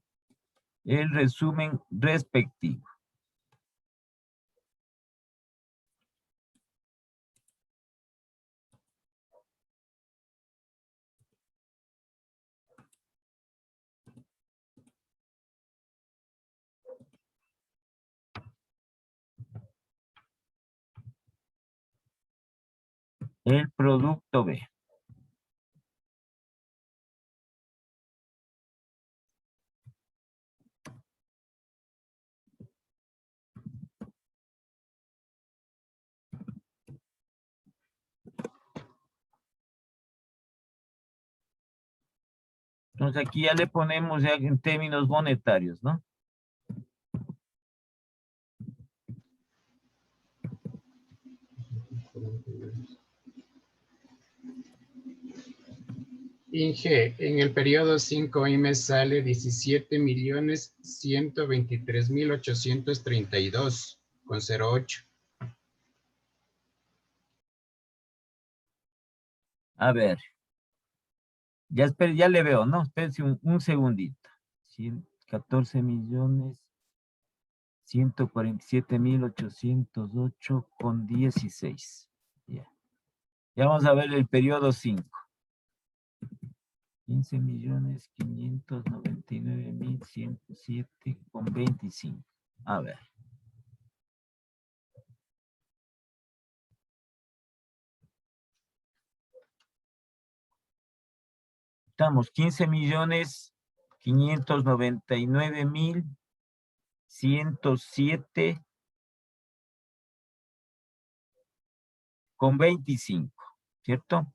A: el resumen respectivo. El producto B. Entonces aquí ya le ponemos ya en términos monetarios, ¿no?
B: Inge, en el periodo 5 ahí me sale 17.123.832,08.
A: A ver. Ya le veo, ¿no? Espérense un segundito. 14.147.808,16. Ya. Ya vamos a ver el periodo 5. 15.599.107,25. A ver. Estamos 15.599.107,25, ¿cierto?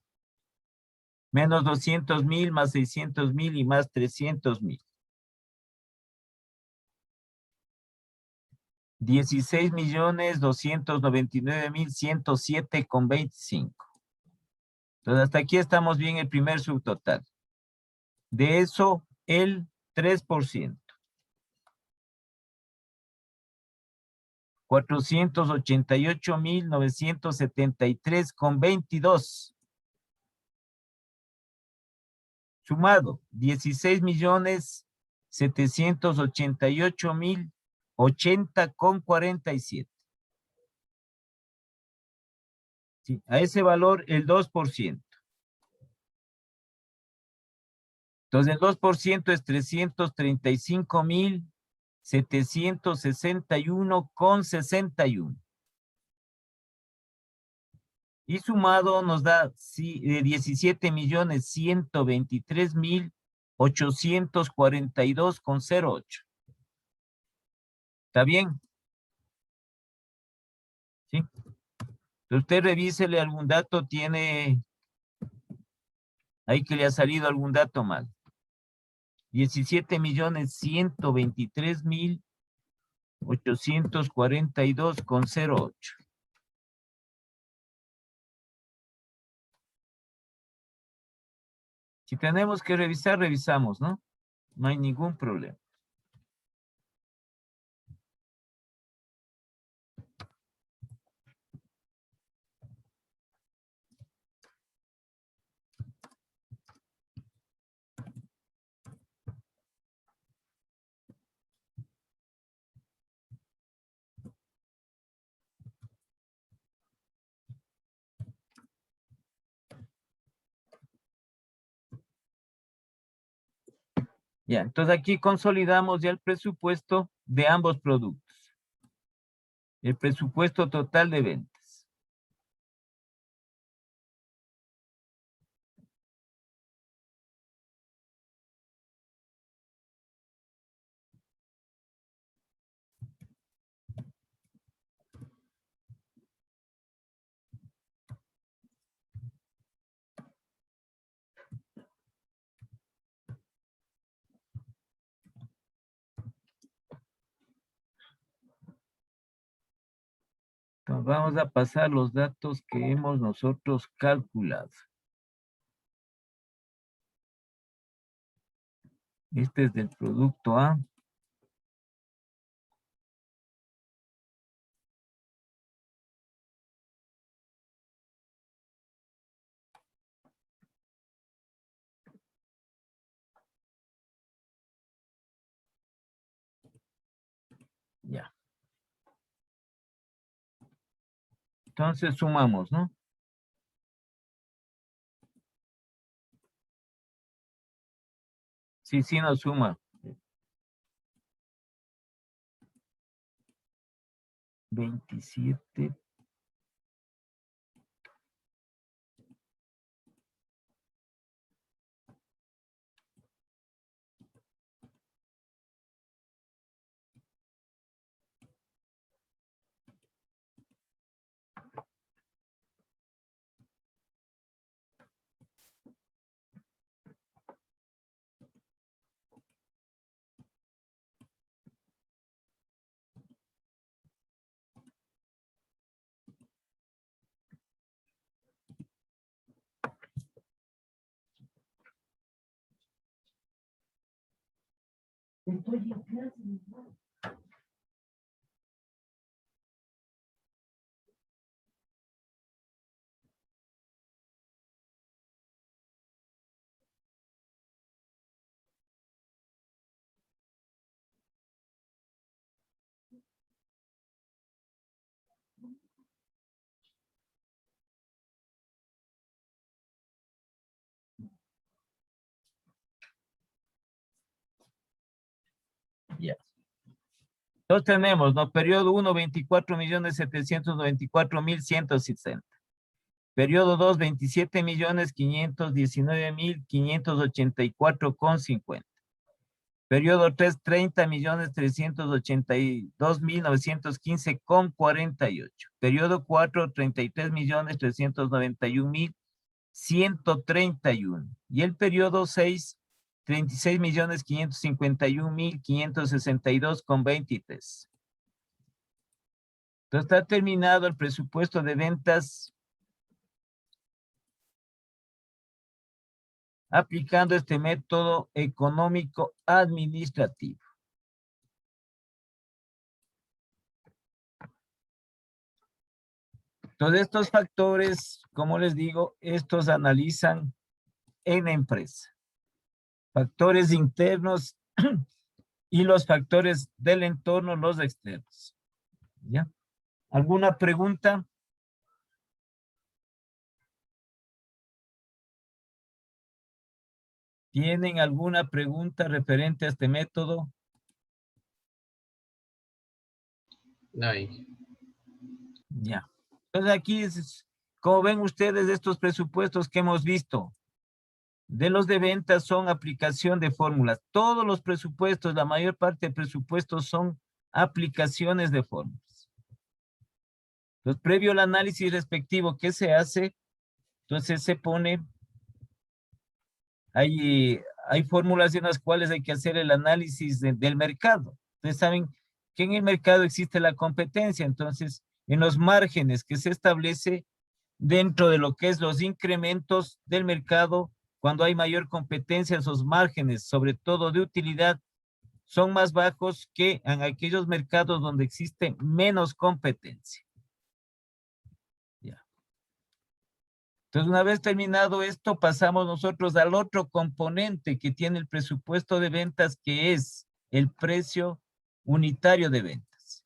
A: Menos 200.000, más 600.000 y más 300.000. 16.299.107,25. Entonces, hasta aquí estamos bien el primer subtotal. De eso, el 3%. 488.973,22. Sumado, 16.788.080,47. Sí, a ese valor, el 2%. Entonces, el 2% es 335.761,61. Y sumado nos da 17.123.842,08. ¿Está bien? ¿Sí? Entonces usted revísele algún dato, tiene ahí que le ha salido algún dato mal. 17.123.842,08. Si tenemos que revisar, revisamos, ¿no? No hay ningún problema. Ya, entonces aquí consolidamos ya el presupuesto de ambos productos. El presupuesto total de ventas. Entonces vamos a pasar los datos que hemos nosotros calculado. Este es del producto A. Ya. Entonces sumamos, ¿no? Sí, nos suma. 27. Ya. Entonces tenemos, ¿no? Periodo 1, 24.794.160. Periodo 2, 27.519.584,50. Periodo 3, 30.382.915,48. Periodo 4, 33.391.131. Y el periodo 6, 36.551.562,23. Entonces está terminado el presupuesto de ventas aplicando este método económico administrativo. Todos estos factores, como les digo, estos analizan en la empresa. Factores internos y los factores del entorno, los externos. ¿Ya? ¿Alguna pregunta? ¿Tienen alguna pregunta referente a este método?
B: No hay.
A: Ya. Entonces aquí, como ven ustedes, estos presupuestos que hemos visto, de los de ventas son aplicación de fórmulas. Todos los presupuestos, la mayor parte de presupuestos son aplicaciones de fórmulas. Entonces, previo al análisis respectivo que se hace, entonces se pone, hay fórmulas en las cuales hay que hacer el análisis del mercado. Ustedes saben que en el mercado existe la competencia, entonces en los márgenes que se establece dentro de lo que es los incrementos del mercado, cuando hay mayor competencia, esos márgenes, sobre todo de utilidad, son más bajos que en aquellos mercados donde existe menos competencia. Ya. Entonces, una vez terminado esto, pasamos nosotros al otro componente que tiene el presupuesto de ventas, que es el precio unitario de ventas.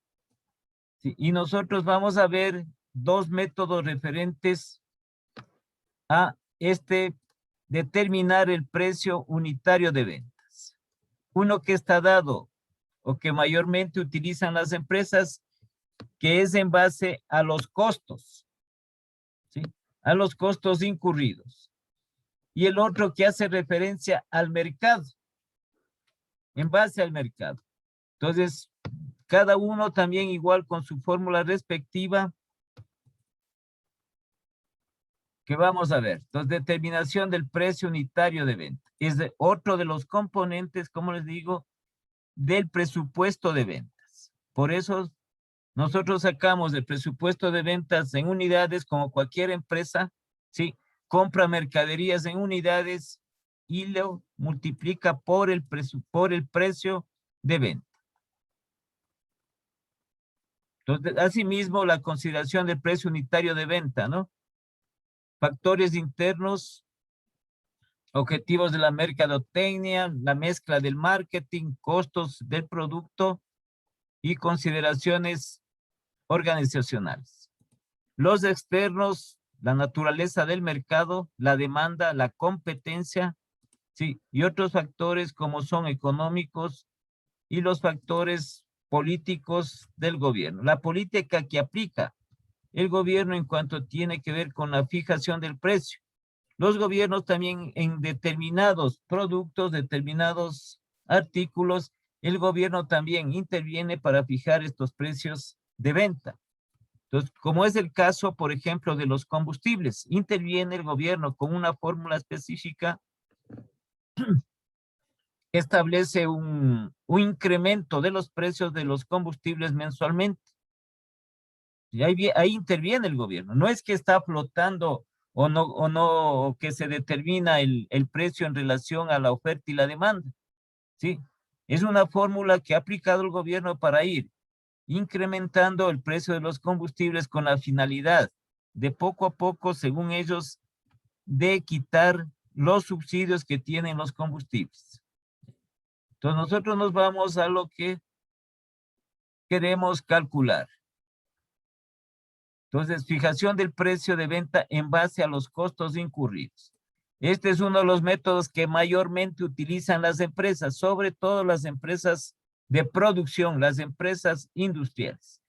A: Sí, y nosotros vamos a ver dos métodos referentes a determinar el precio unitario de ventas. Uno que está dado o que mayormente utilizan las empresas, que es en base a los costos, ¿sí? A los costos incurridos. Y el otro que hace referencia al mercado, en base al mercado. Entonces, cada uno también igual con su fórmula respectiva que vamos a ver. Entonces, determinación del precio unitario de venta. Es otro de los componentes, como les digo, del presupuesto de ventas. Por eso nosotros sacamos el presupuesto de ventas en unidades, como cualquier empresa, ¿sí? Compra mercaderías en unidades y lo multiplica por el precio de venta. Entonces, asimismo, la consideración del precio unitario de venta, ¿no? Factores internos, objetivos de la mercadotecnia, la mezcla del marketing, costos del producto y consideraciones organizacionales. Los externos, la naturaleza del mercado, la demanda, la competencia, sí, y otros factores como son económicos y los factores políticos del gobierno. La política que aplica el gobierno en cuanto tiene que ver con la fijación del precio. Los gobiernos también en determinados productos, determinados artículos, el gobierno también interviene para fijar estos precios de venta. Entonces, como es el caso, por ejemplo, de los combustibles, interviene el gobierno con una fórmula específica que establece un incremento de los precios de los combustibles mensualmente. Y ahí interviene el gobierno. No es que está flotando o no, que se determina el precio en relación a la oferta y la demanda. ¿Sí? Es una fórmula que ha aplicado el gobierno para ir incrementando el precio de los combustibles con la finalidad de poco a poco, según ellos, de quitar los subsidios que tienen los combustibles. Entonces nosotros nos vamos a lo que queremos calcular. Entonces, fijación del precio de venta en base a los costos incurridos. Este es uno de los métodos que mayormente utilizan las empresas, sobre todo las empresas de producción, las empresas industriales.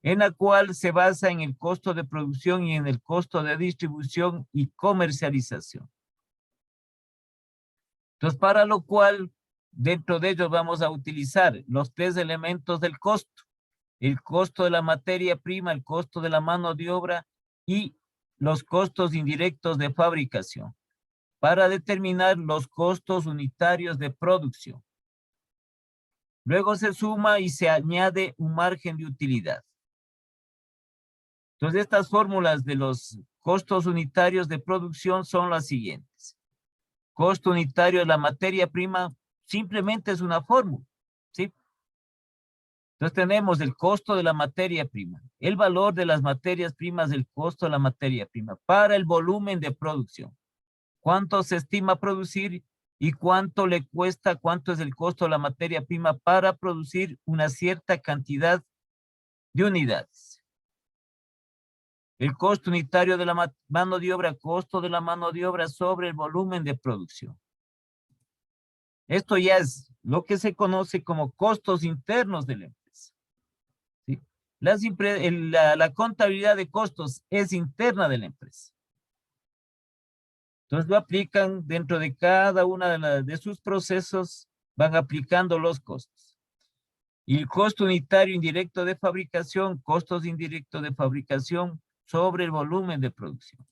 A: en la cual se basa en el costo de producción y en el costo de distribución y comercialización. Entonces, para lo cual, dentro de ellos vamos a utilizar los 3 elementos del costo: el costo de la materia prima, el costo de la mano de obra y los costos indirectos de fabricación, para determinar los costos unitarios de producción. Luego se suma y se añade un margen de utilidad. Entonces, estas fórmulas de los costos unitarios de producción son las siguientes. Costo unitario de la materia prima simplemente es una fórmula, ¿sí? Entonces tenemos el costo de la materia prima, el valor de las materias primas, el costo de la materia prima para el volumen de producción. ¿Cuánto se estima producir y cuánto le cuesta, cuánto es el costo de la materia prima para producir una cierta cantidad de unidades? El costo unitario de la mano de obra, costo de la mano de obra sobre el volumen de producción. Esto ya es lo que se conoce como costos internos de la empresa, ¿sí? La contabilidad de costos es interna de la empresa. Entonces lo aplican dentro de cada una de sus procesos, van aplicando los costos. Y el costo unitario indirecto de fabricación, costos indirectos de fabricación sobre el volumen de producción.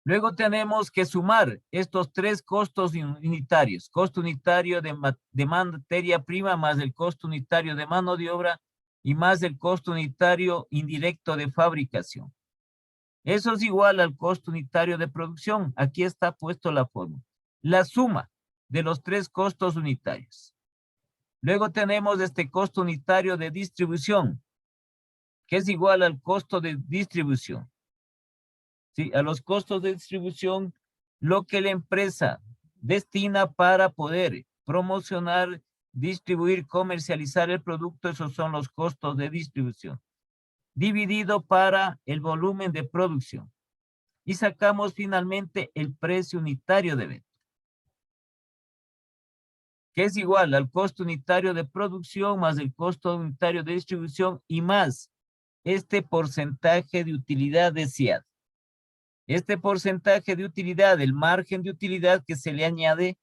A: Luego tenemos que sumar estos 3 costos unitarios: costo unitario de materia prima más el costo unitario de mano de obra y más el costo unitario indirecto de fabricación. Eso es igual al costo unitario de producción. Aquí está puesto la fórmula. La suma de los 3 costos unitarios. Luego tenemos este costo unitario de distribución, que es igual al costo de distribución. ¿Sí? A los costos de distribución, lo que la empresa destina para poder promocionar, distribuir, comercializar el producto, esos son los costos de distribución, dividido para el volumen de producción. Y sacamos finalmente el precio unitario de venta, que es igual al costo unitario de producción más el costo unitario de distribución y más este porcentaje de utilidad deseada. Este porcentaje de utilidad, el margen de utilidad que se le añade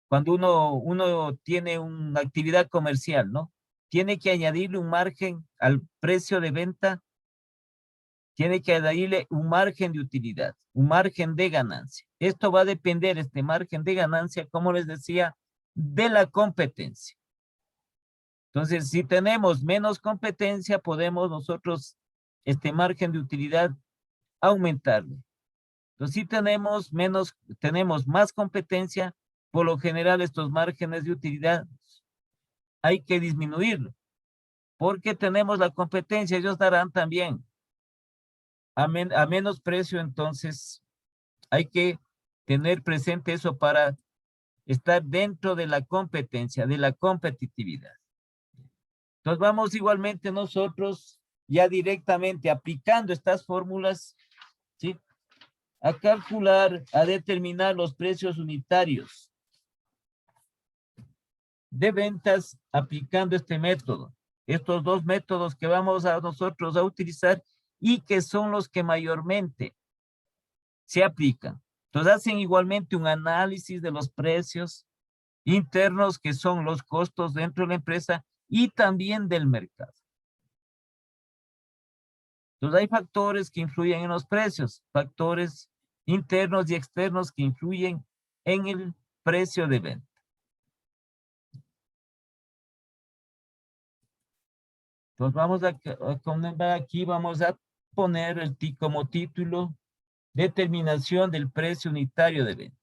A: cuando uno tiene una actividad comercial, ¿no? Tiene que añadirle un margen al precio de venta, tiene que añadirle un margen de utilidad, un margen de ganancia. Esto va a depender, este margen de ganancia, como les decía, de la competencia. Entonces, si tenemos menos competencia, podemos nosotros este margen de utilidad aumentarlo. Entonces, si tenemos más competencia, por lo general estos márgenes de utilidad hay que disminuirlo, porque tenemos la competencia, ellos darán también a menos precio. Entonces hay que tener presente eso para estar dentro de la competencia, de la competitividad. Entonces vamos igualmente nosotros ya directamente aplicando estas fórmulas, ¿sí?, a calcular, a determinar los precios unitarios de ventas aplicando este método. Estos 2 métodos que vamos a nosotros a utilizar y que son los que mayormente se aplican. Entonces hacen igualmente un análisis de los precios internos, que son los costos dentro de la empresa y también del mercado. Entonces hay factores que influyen en los precios, factores internos y externos que influyen en el precio de venta. Entonces vamos aquí vamos a poner como título: determinación del precio unitario de venta.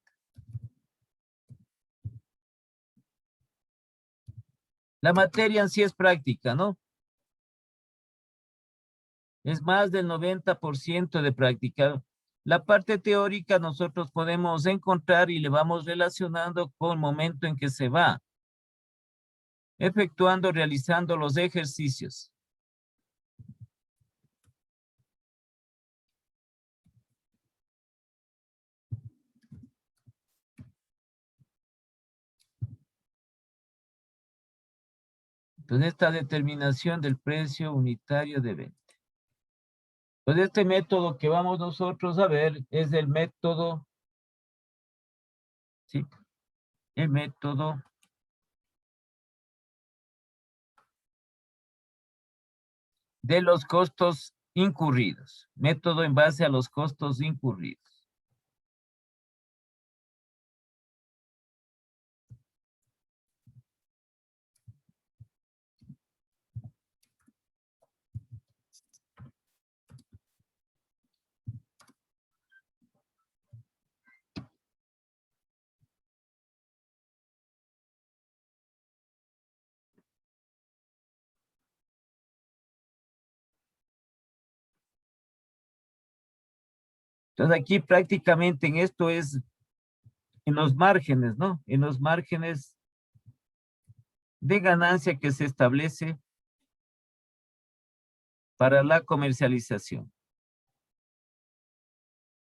A: La materia en sí es práctica, ¿no? Es más del 90% de práctica. La parte teórica nosotros podemos encontrar y le vamos relacionando con el momento en que se va efectuando, realizando los ejercicios. Entonces, esta determinación del precio unitario de venta. Entonces, este método que vamos nosotros a ver es el método, ¿sí? El método de los costos incurridos. Método en base a los costos incurridos. Entonces aquí prácticamente en esto es en los márgenes, ¿no? En los márgenes de ganancia que se establece para la comercialización.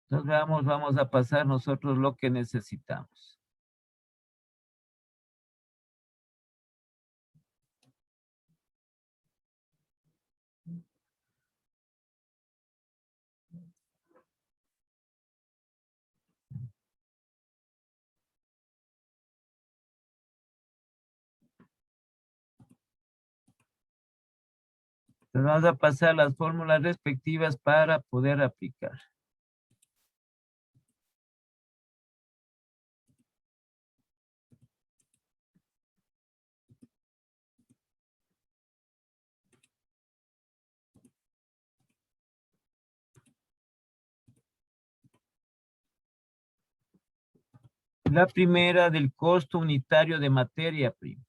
A: Entonces vamos a pasar nosotros lo que necesitamos. Entonces vamos a pasar las fórmulas respectivas para poder aplicar. La primera del costo unitario de materia prima.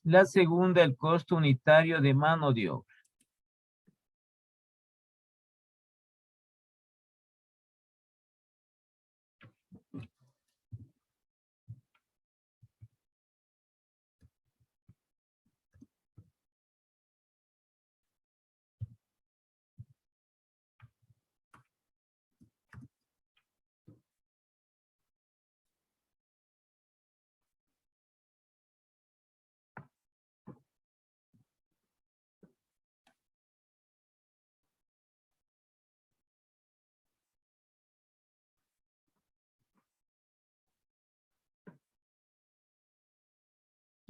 A: La segunda, el costo unitario de mano de obra.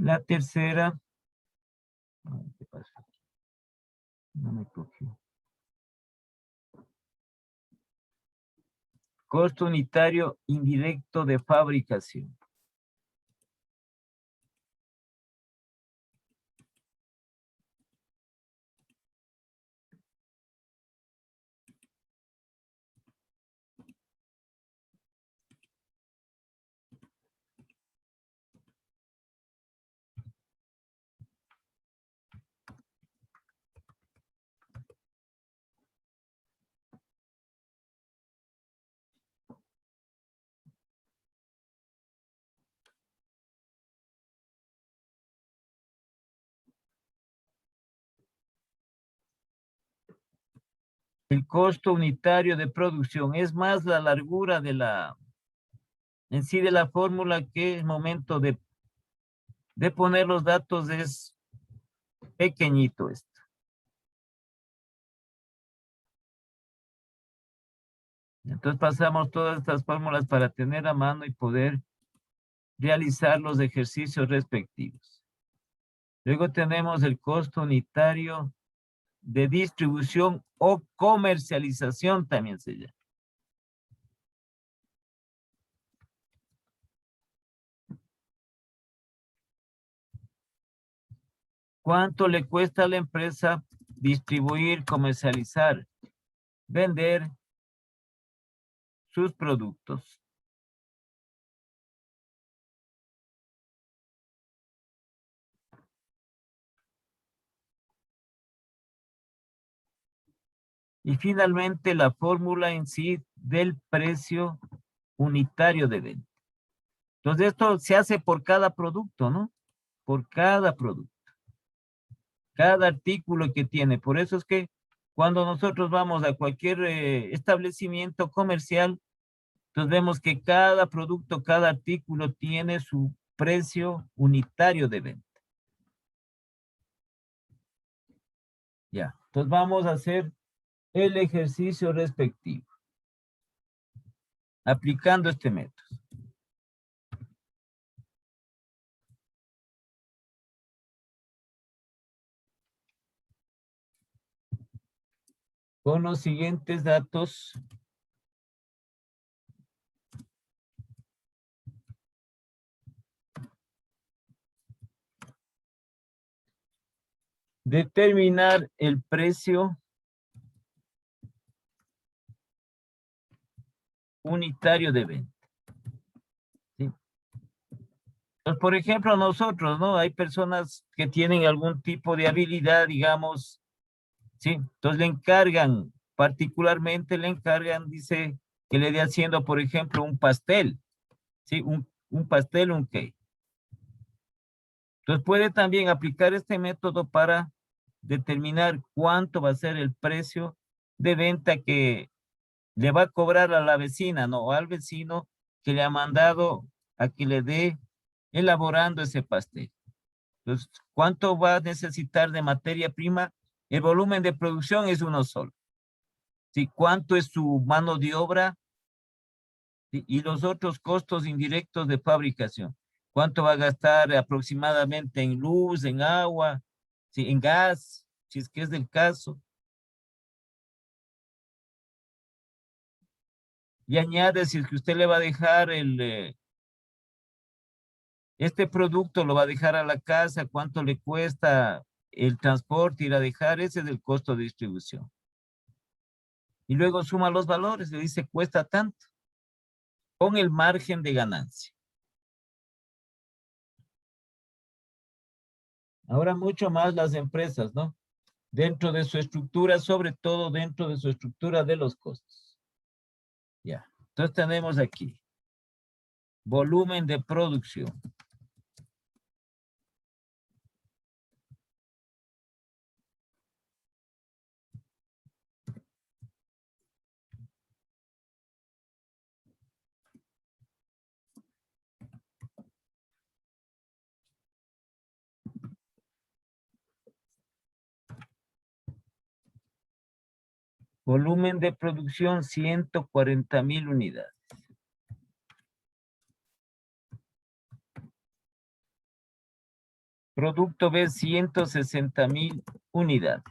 A: La tercera, ay, ¿qué pasó? No me cogió. Costo unitario indirecto de fabricación. El costo unitario de producción es más la largura de en sí de la fórmula, que el momento de poner los datos es pequeñito esto. Entonces pasamos todas estas fórmulas para tener a mano y poder realizar los ejercicios respectivos. Luego tenemos el costo unitario de distribución o comercialización, también se llama. ¿Cuánto le cuesta a la empresa distribuir, comercializar, vender sus productos? Y finalmente la fórmula en sí del precio unitario de venta. Entonces esto se hace por cada producto, ¿no? Por cada producto. Cada artículo que tiene. Por eso es que cuando nosotros vamos a cualquier establecimiento comercial, entonces vemos que cada producto, cada artículo tiene su precio unitario de venta. Ya, entonces vamos a hacer el ejercicio respectivo, aplicando este método. Con los siguientes datos. Determinar el precio unitario de venta. ¿Sí? Pues, por ejemplo, nosotros, ¿no? Hay personas que tienen algún tipo de habilidad, digamos, ¿sí? Entonces le encargan, particularmente le encargan, dice, que le dé haciendo, por ejemplo, un pastel, ¿sí? Un pastel, un cake. Entonces puede también aplicar este método para determinar cuánto va a ser el precio de venta que le va a cobrar a la vecina, ¿no? O al vecino que le ha mandado a que le dé elaborando ese pastel. Entonces, ¿cuánto va a necesitar de materia prima? El volumen de producción es uno solo. ¿Sí? ¿Cuánto es su mano de obra? ¿Sí? Y los otros costos indirectos de fabricación. ¿Cuánto va a gastar aproximadamente en luz, en agua, ¿sí? En gas, si es que es del caso? Y añade, si es que usted le va a dejar este producto, lo va a dejar a la casa, cuánto le cuesta el transporte, ir a dejar, ese es el costo de distribución. Y luego suma los valores, le dice cuesta tanto, con el margen de ganancia. Ahora mucho más las empresas, ¿no? Dentro de su estructura, sobre todo dentro de su estructura de los costos. Ya, entonces tenemos aquí volumen de producción. Volumen de producción 140,000 unidades. Producto B 160,000 unidades.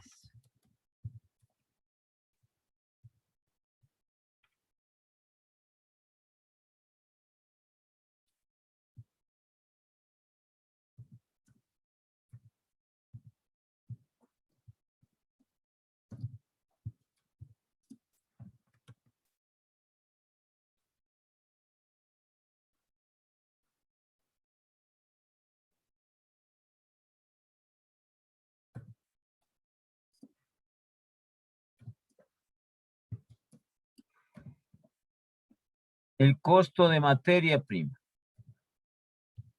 A: El costo de materia prima.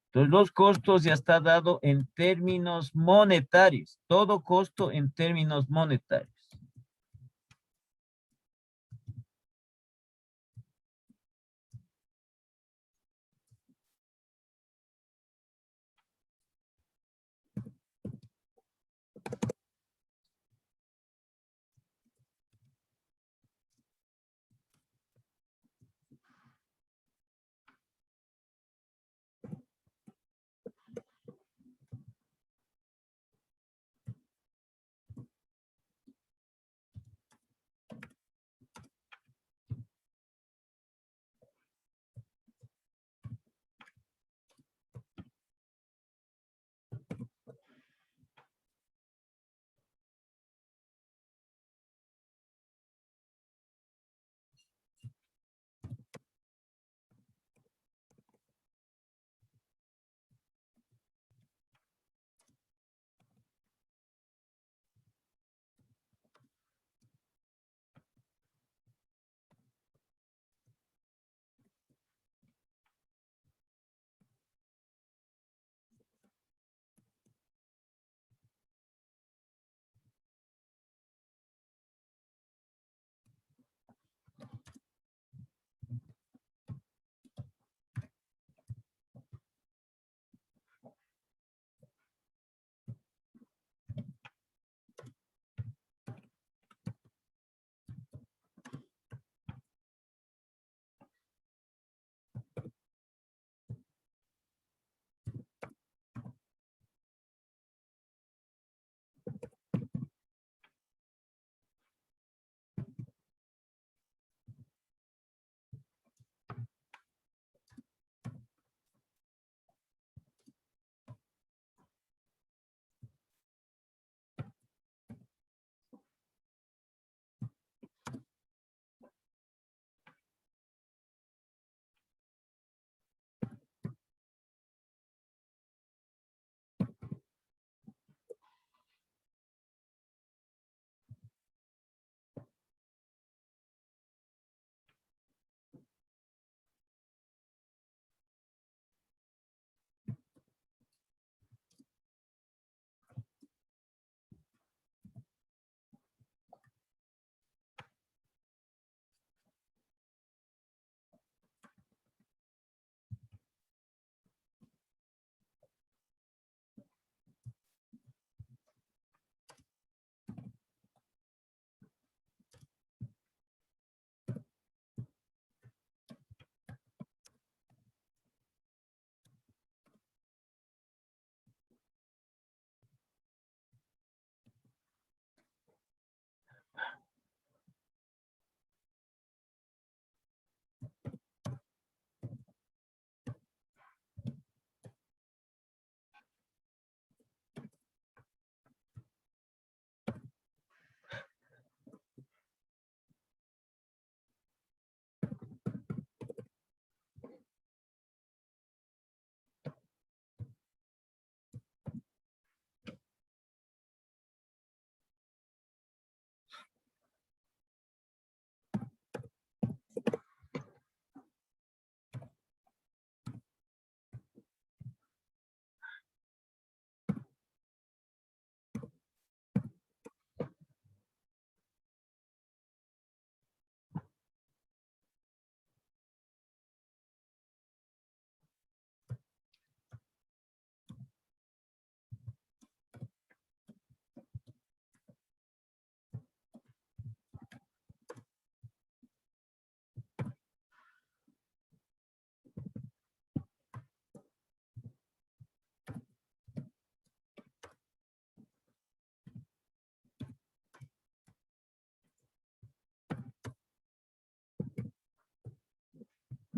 A: Entonces, los costos ya está dado en términos monetarios. Todo costo en términos monetarios.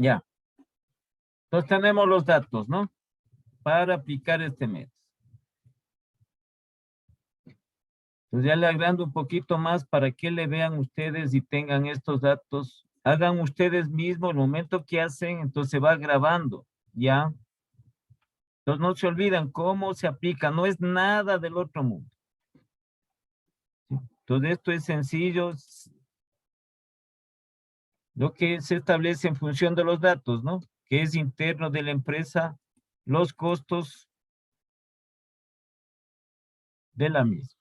A: Ya. Entonces tenemos los datos, ¿no? Para aplicar este método. Entonces ya le agrando un poquito más para que le vean ustedes y tengan estos datos. Hagan ustedes mismos el momento que hacen, entonces se va grabando, ¿ya? Entonces no se olvidan cómo se aplica, no es nada del otro mundo. ¿Sí? Entonces esto es sencillo, lo que se establece en función de los datos, ¿no? Que es interno de la empresa, los costos de la misma.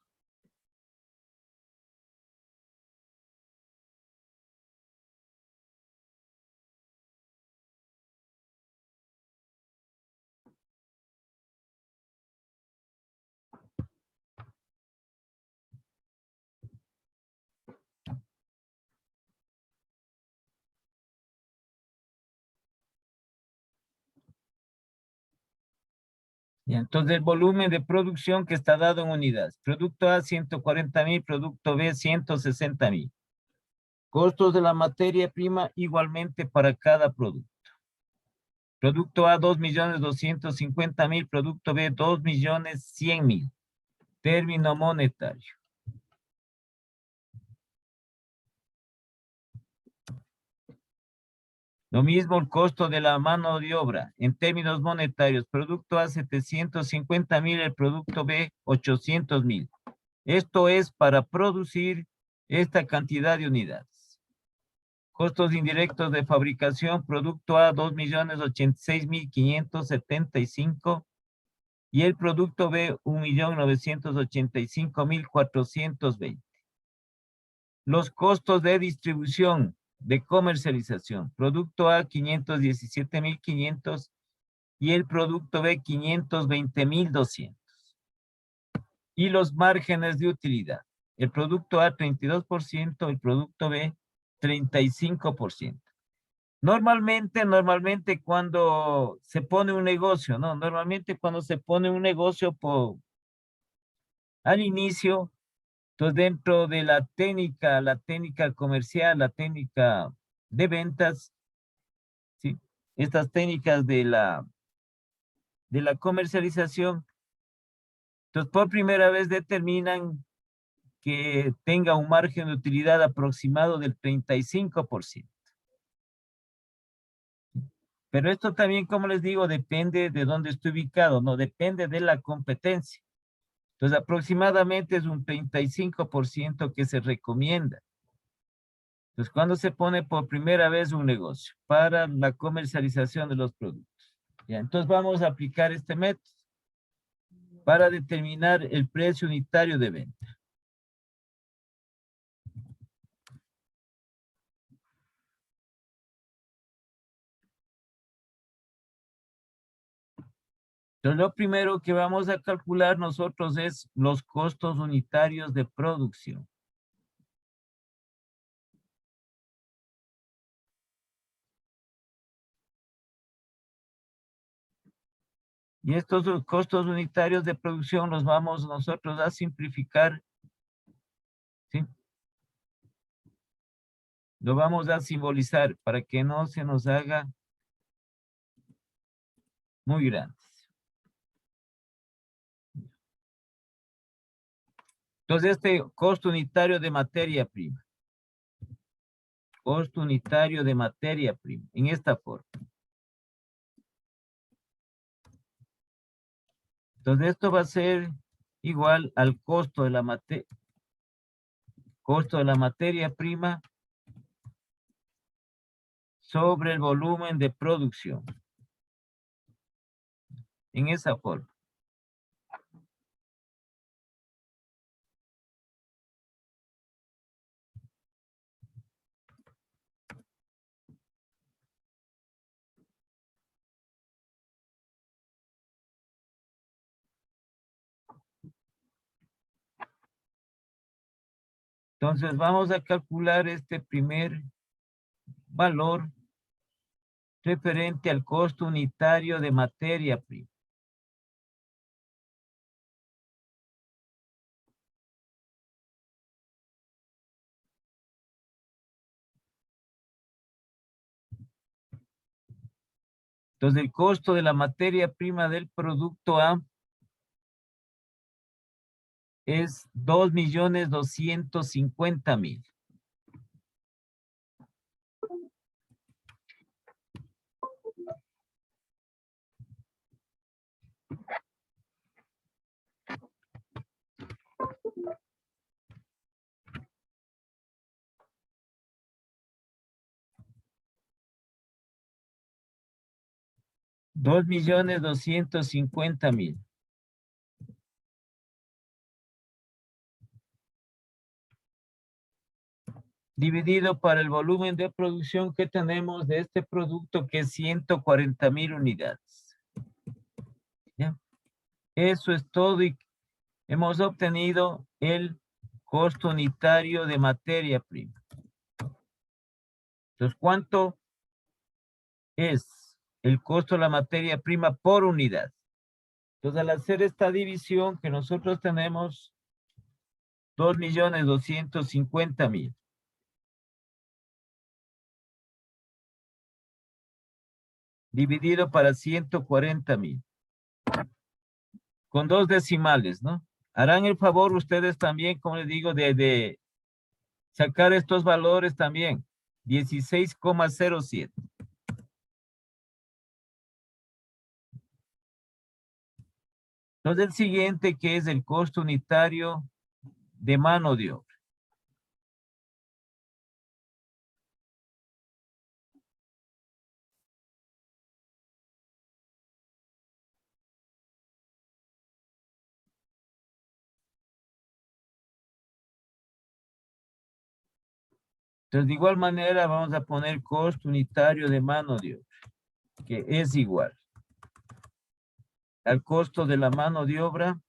A: Y entonces el volumen de producción que está dado en unidades. Producto A, 140,000, producto B, 160,000. Costos de la materia prima igualmente para cada producto. Producto A, 2.250.000, producto B, 2.100.000. Término monetario. Lo mismo el costo de la mano de obra en términos monetarios. Producto A, 750,000, el producto B, 800,000. Esto es para producir esta cantidad de unidades. Costos indirectos de fabricación, producto A, 2.086.575 y el producto B, 1.985.420. Los costos de distribución, de comercialización, producto A, 517.500 y el producto B, 520.200. Y los márgenes de utilidad. El producto A, 32%, el producto B, 35%. Normalmente cuando se pone un negocio, ¿no? Normalmente cuando se pone un negocio al inicio, entonces dentro de la técnica comercial, la técnica de ventas, ¿sí? Estas técnicas de la comercialización, entonces por primera vez determinan que tenga un margen de utilidad aproximado del 35%. Pero esto también, como les digo, depende de dónde esté ubicado, no depende de la competencia. Entonces, aproximadamente es un 35% que se recomienda. Entonces, cuando se pone por primera vez un negocio para la comercialización de los productos. Ya, entonces vamos a aplicar este método para determinar el precio unitario de venta. Entonces, lo primero que vamos a calcular nosotros es los costos unitarios de producción. Y estos costos unitarios de producción los vamos nosotros a simplificar, ¿sí? Lo vamos a simbolizar para que no se nos haga muy grande. Entonces, este costo unitario de materia prima. Costo unitario de materia prima, en esta forma. Entonces, esto va a ser igual al costo de la materia prima sobre el volumen de producción. En esa forma. Entonces, vamos a calcular este primer valor referente al costo unitario de materia prima. Entonces, el costo de la materia prima del producto A es 2.250.000. $2.250.000. Dividido para el volumen de producción que tenemos de este producto, que es 140.000 unidades. ¿Ya? Eso es todo, y hemos obtenido el costo unitario de materia prima. Entonces, ¿cuánto es el costo de la materia prima por unidad? Entonces, al hacer esta división que nosotros tenemos, 2.250.000. Dividido para 140.000. Con 2 decimales, ¿no? Harán el favor ustedes también, como les digo, de sacar estos valores también. 16,07. Entonces, el siguiente, que es el costo unitario de mano de obra. Entonces, de igual manera, vamos a poner costo unitario de mano de obra, que es igual al costo de la mano de obra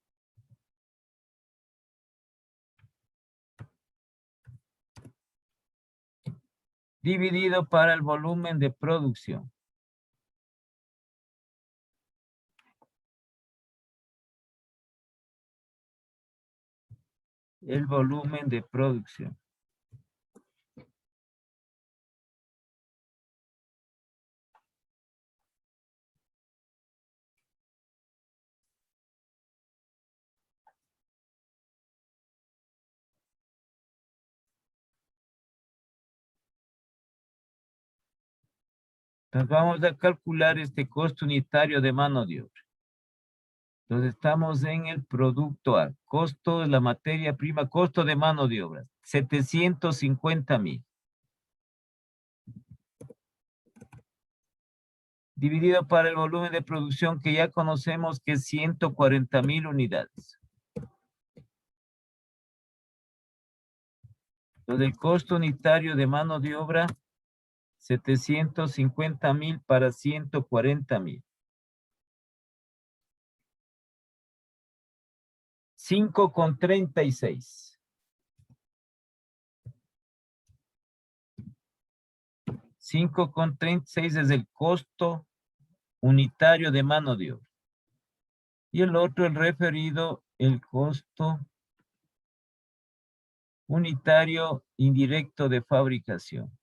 A: dividido para el volumen de producción. El volumen de producción. Entonces, vamos a calcular este costo unitario de mano de obra. Entonces, estamos en el producto A. Costo de la materia prima, costo de mano de obra, 750.000. Dividido para el volumen de producción que ya conocemos, que es 140.000 unidades. Entonces, el costo unitario de mano de obra, 750.000 para 140.000. 5,36. 5,36 es el costo unitario de mano de obra. Y el otro, el referido, el costo unitario indirecto de fabricación.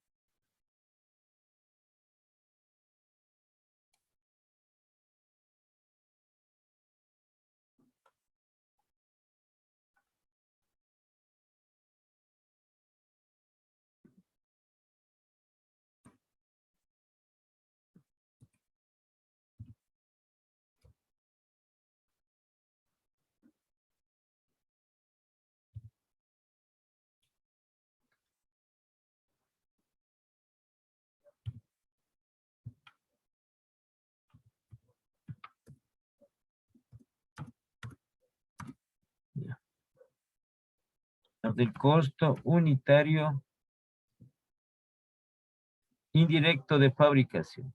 A: Del costo unitario indirecto de fabricación.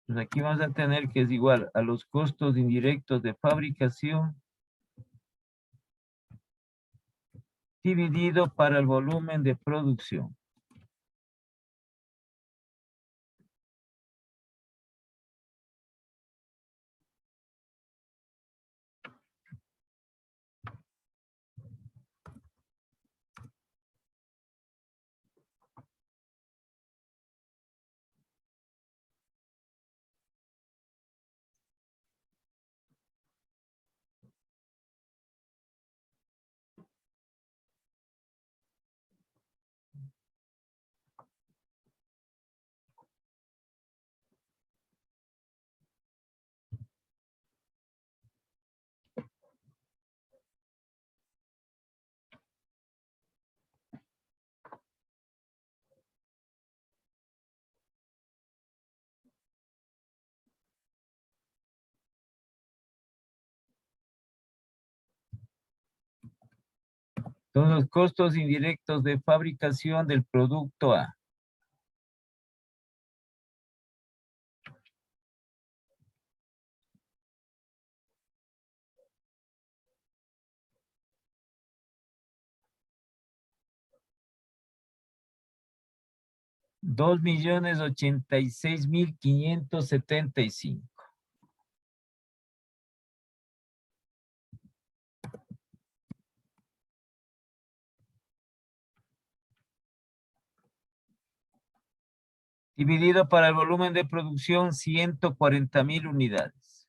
A: Pues aquí vamos a tener que es igual a los costos indirectos de fabricación dividido para el volumen de producción. Son los costos indirectos de fabricación del producto A. $2.086.575. Dividido para el volumen de producción, 140,000 unidades.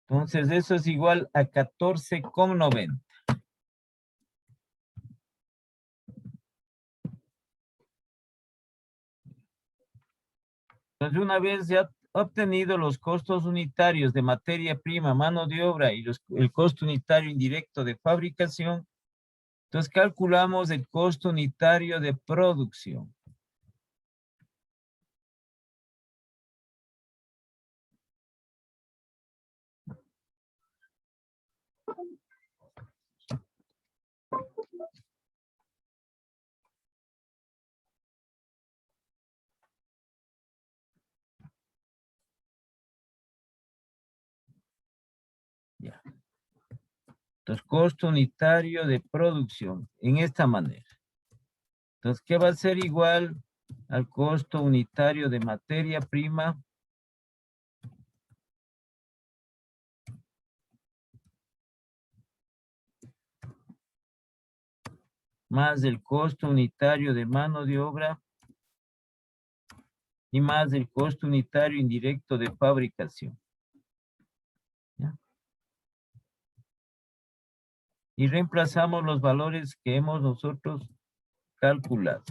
A: Entonces, eso es igual a 14,90. Entonces, una vez ya obtenido los costos unitarios de materia prima, mano de obra y el costo unitario indirecto de fabricación, entonces calculamos el costo unitario de producción. Ya. Entonces, costo unitario de producción, en esta manera. Entonces, ¿qué va a ser igual al costo unitario de materia prima? Más el costo unitario de mano de obra y más el costo unitario indirecto de fabricación. ¿Ya? Y reemplazamos los valores que hemos nosotros calculado.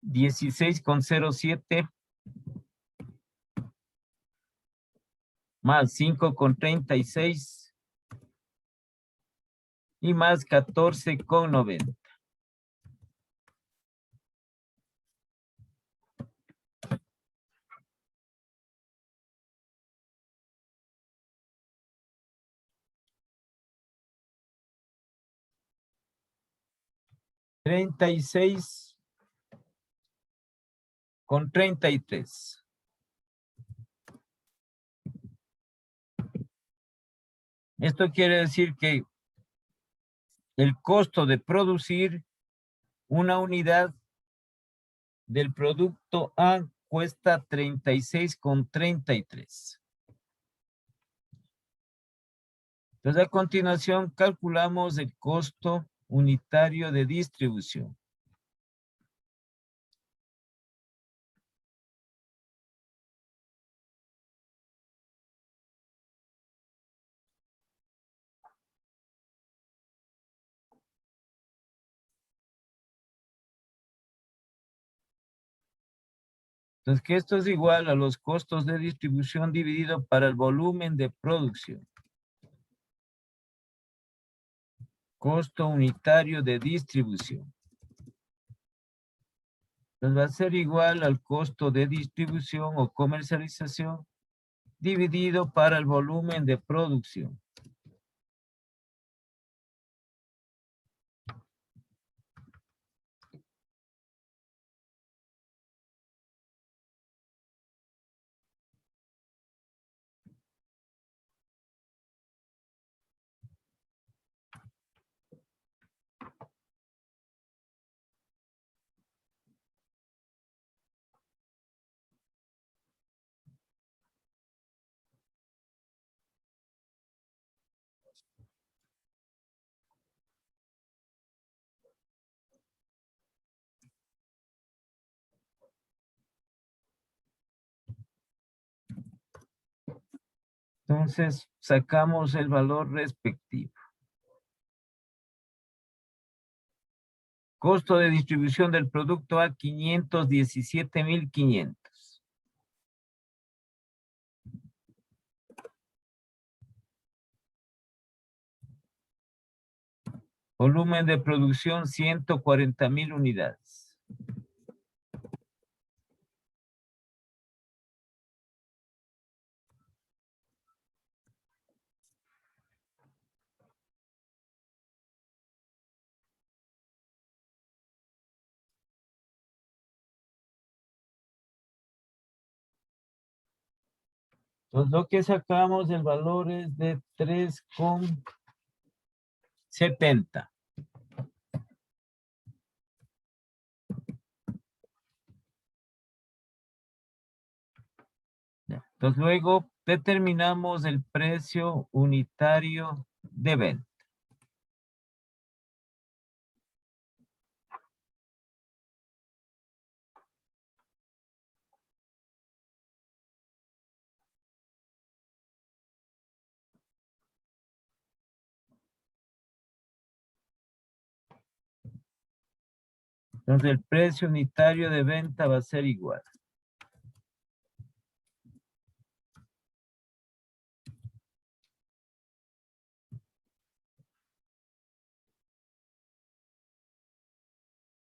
A: $16,07 más 5,36 y más 14,90. $36,33. Esto quiere decir que el costo de producir una unidad del producto A cuesta 36,33. Entonces, a continuación, calculamos el costo unitario de distribución. Entonces, que esto es igual a los costos de distribución dividido para el volumen de producción. Costo unitario de distribución. Entonces, va a ser igual al costo de distribución o comercialización dividido para el volumen de producción. Entonces, sacamos el valor respectivo. Costo de distribución del producto a 517,500. Volumen de producción 140,000 unidades. Entonces, lo que sacamos del valor es de 3,70. Entonces, luego determinamos el precio unitario de venta. Entonces, el precio unitario de venta va a ser igual.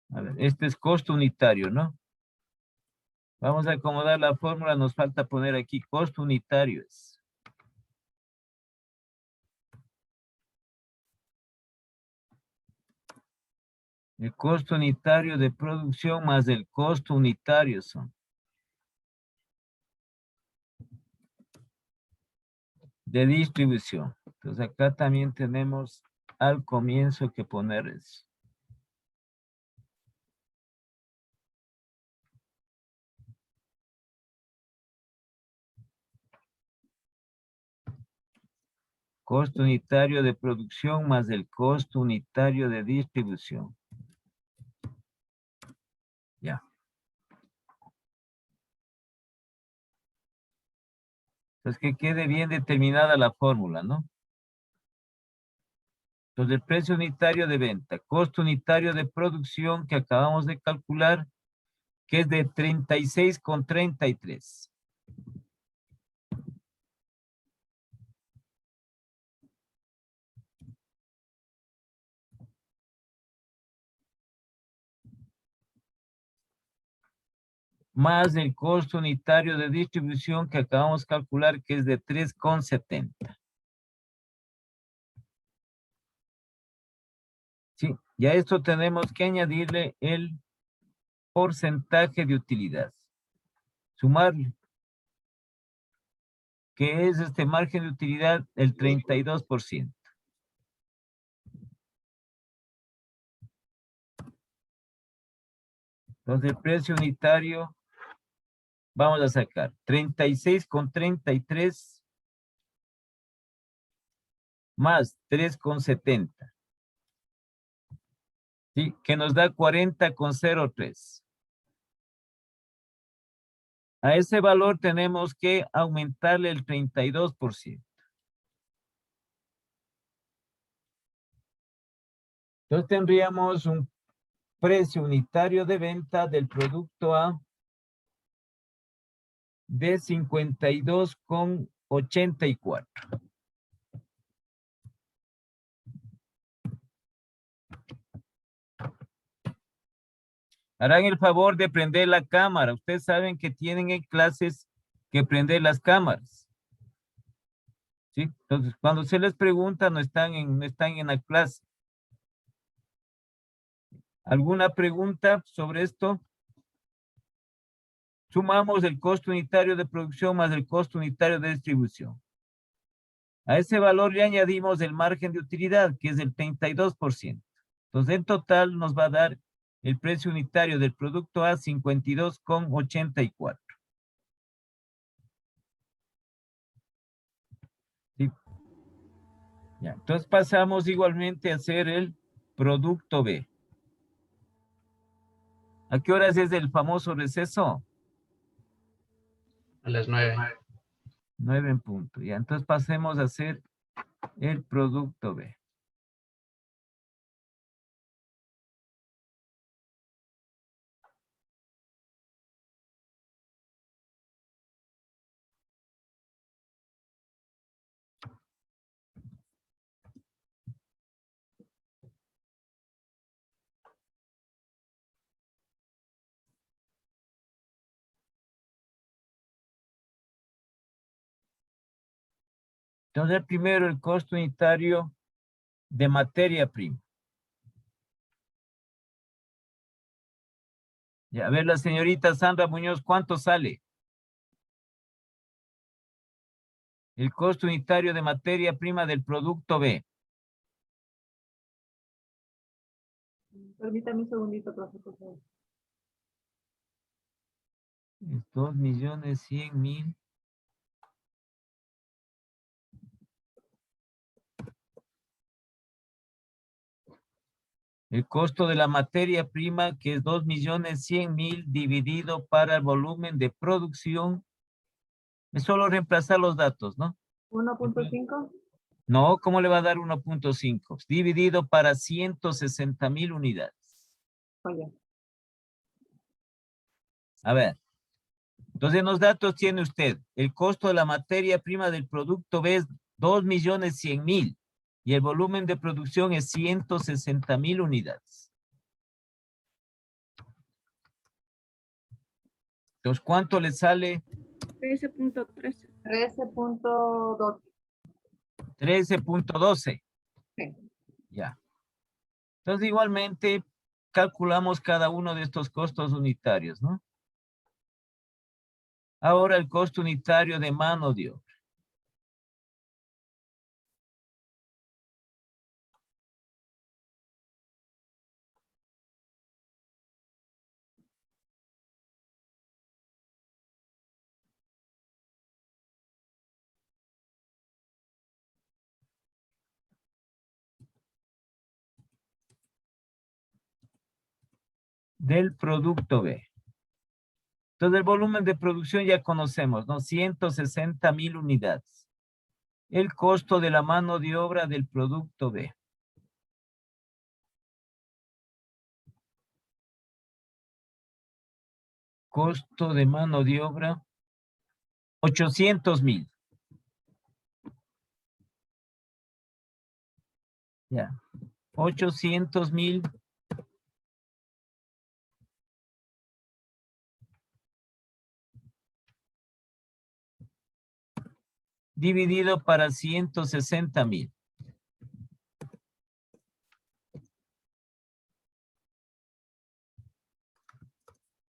A: A ver, este es costo unitario, ¿no? Vamos a acomodar la fórmula, nos falta poner aquí costo unitario es. El costo unitario de producción más el costo unitario son. De distribución. Entonces acá también tenemos al comienzo que poner eso. Costo unitario de producción más el costo unitario de distribución. Ya. Entonces que quede bien determinada la fórmula, ¿no? Entonces el precio unitario de venta, costo unitario de producción que acabamos de calcular, que es de 36,33. Más el costo unitario de distribución que acabamos de calcular, que es de 3,70. Sí, y a esto tenemos que añadirle el porcentaje de utilidad. Sumarle. Que es este margen de utilidad, el 32%. Entonces el precio unitario, vamos a sacar 36,33 más 3,70. ¿Sí? Que nos da 40,03. A ese valor tenemos que aumentarle el 32%. Entonces tendríamos un precio unitario de venta del producto A de 52,84. Harán el favor de prender la cámara. Ustedes saben que tienen en clases que prender las cámaras. ¿Sí? Entonces, cuando se les pregunta, no están en la clase. ¿Alguna pregunta sobre esto? Sumamos el costo unitario de producción más el costo unitario de distribución. A ese valor le añadimos el margen de utilidad, que es el 32%. Entonces, en total nos va a dar el precio unitario del producto a 52,84. ¿Sí? Ya, entonces pasamos igualmente a hacer el producto B. ¿A qué horas es el famoso receso?
B: A las 9.
A: 9 en punto. Ya, entonces pasemos a hacer el producto B. Entonces, primero el costo unitario de materia prima. Ya, a ver, la señorita Sandra Muñoz, ¿cuánto sale? El costo unitario de materia prima del producto B.
D: Permítame un segundito, profe, por favor.
A: Es 2.100.000. El costo de la materia prima, que es 2.100.000 dividido para el volumen de producción. Es solo reemplazar los datos, ¿no?
D: 1.5.
A: No, ¿cómo le va a dar 1.5? Dividido para 160.000 unidades.
D: Oye,
A: A ver. Entonces, en los datos tiene usted el costo de la materia prima del producto B es 2.100.000 y el volumen de producción es 160.000 unidades. Entonces, ¿cuánto le sale?
C: 13.13.
D: 13.2.
A: 13.12.
D: Sí.
A: Ya. Entonces, igualmente, calculamos cada uno de estos costos unitarios, ¿no? Ahora el costo unitario de mano de obra. Del producto B. Entonces, el volumen de producción ya conocemos, ¿no? 160.000 unidades. El costo de la mano de obra del producto B. Costo de mano de obra, 800.000. Ya. 800.000 dividido para 160.000.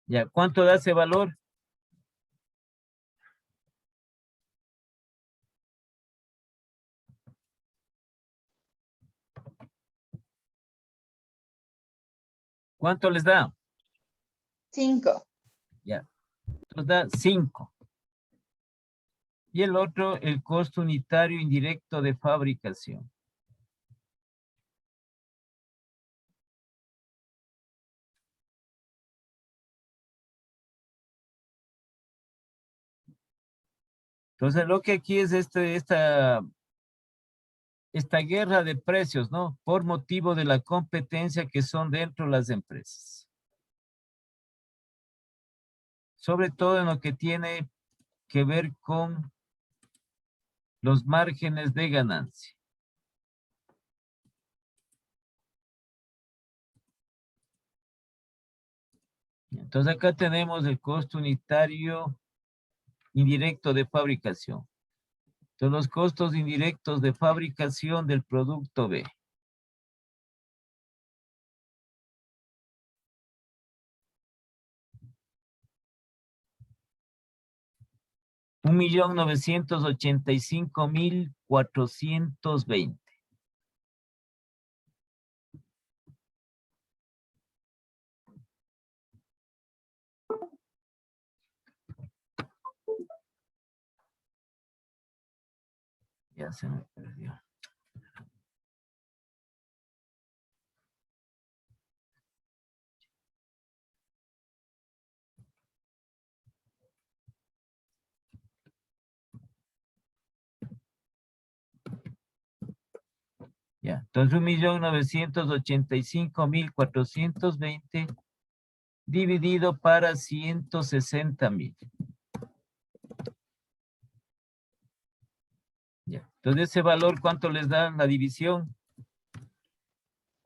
A: Ya, ¿cuánto da ese valor? ¿Cuánto les da?
E: 5.
A: Ya, nos da 5. Y el otro, el costo unitario indirecto de fabricación. Entonces, lo que aquí es esta guerra de precios, ¿no? Por motivo de la competencia que son dentro de las empresas. Sobre todo en lo que tiene que ver con los márgenes de ganancia. Entonces acá tenemos el costo unitario indirecto de fabricación. Entonces los costos indirectos de fabricación del producto B. $1.985.420. Ya se me perdió. Ya, entonces 1.985.420 dividido para 160.000. Ya, entonces ese valor, ¿cuánto les da la división?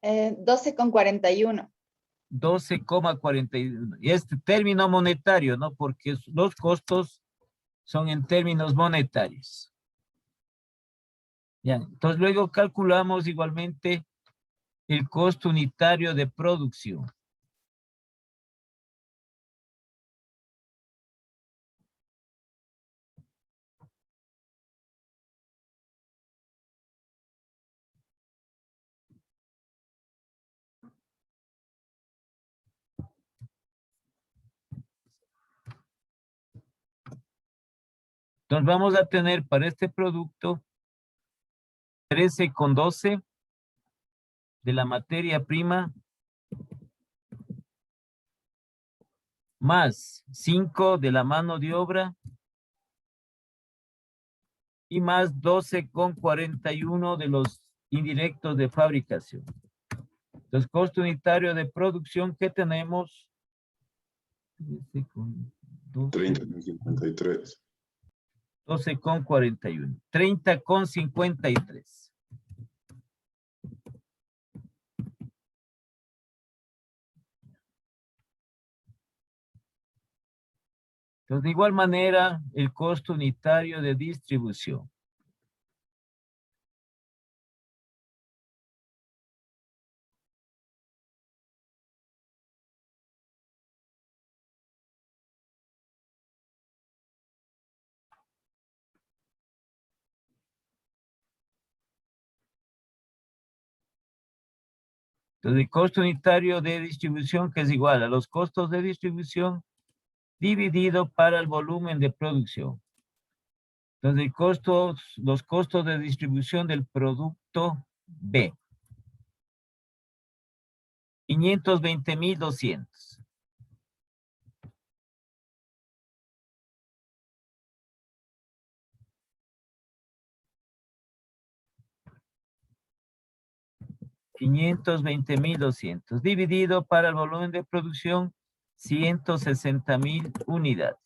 E: 12,41.
A: 12,41. Y este término monetario, ¿no? Porque los costos son en términos monetarios. Ya, entonces luego calculamos igualmente el costo unitario de producción. Entonces vamos a tener para este producto 13,12 de la materia prima más 5 de la mano de obra y más 12,41 de los indirectos de fabricación. Entonces, costo unitario de producción que tenemos
F: 30,53.
A: 12,41. 30,53. Entonces, de igual manera, el costo unitario de distribución. Entonces, el costo unitario de distribución, que es igual a los costos de distribución dividido para el volumen de producción. Entonces, los costos de distribución del producto B. 520.200. $520.200 dividido para el volumen de producción 160.000 unidades.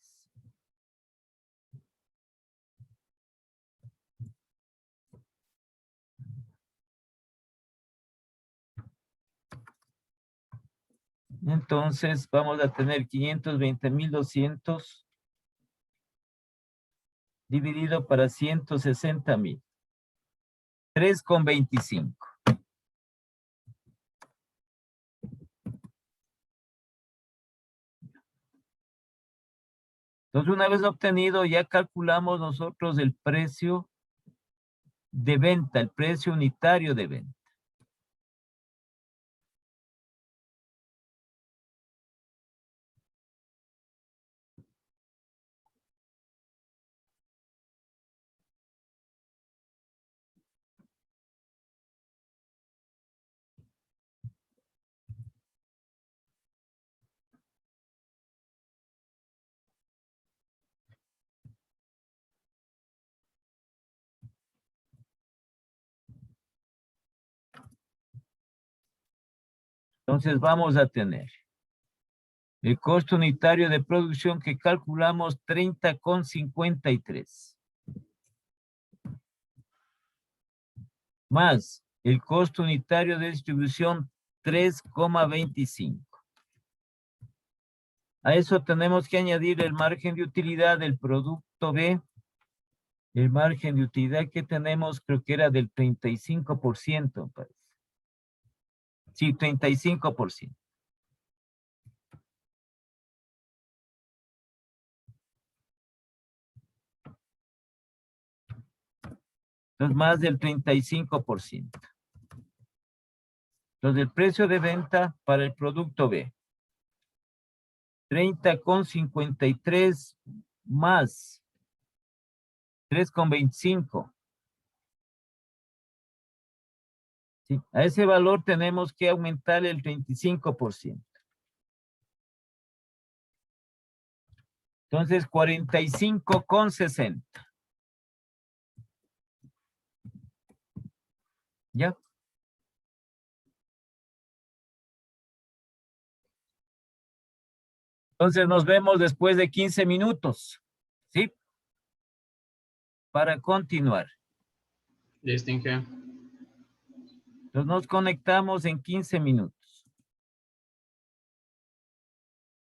A: Entonces vamos a tener 520.200 dividido para 160.000. 3,25. Entonces, una vez obtenido, ya calculamos nosotros el precio de venta, el precio unitario de venta. Entonces, vamos a tener el costo unitario de producción que calculamos 30,53. Más el costo unitario de distribución 3,25. A eso tenemos que añadir el margen de utilidad del producto B. El margen de utilidad que tenemos creo que era del 35%. Parece. Sí, 35%. Entonces, más del 35%. Entonces, el precio de venta para el producto B. 30,53 más 3,25. ¿Sí? A ese valor tenemos que aumentar el 35%. Entonces, 45,60. ¿Ya? Entonces nos vemos después de 15 minutos. ¿Sí? Para continuar.
B: Listo, Inge.
A: Entonces nos conectamos en 15 minutos.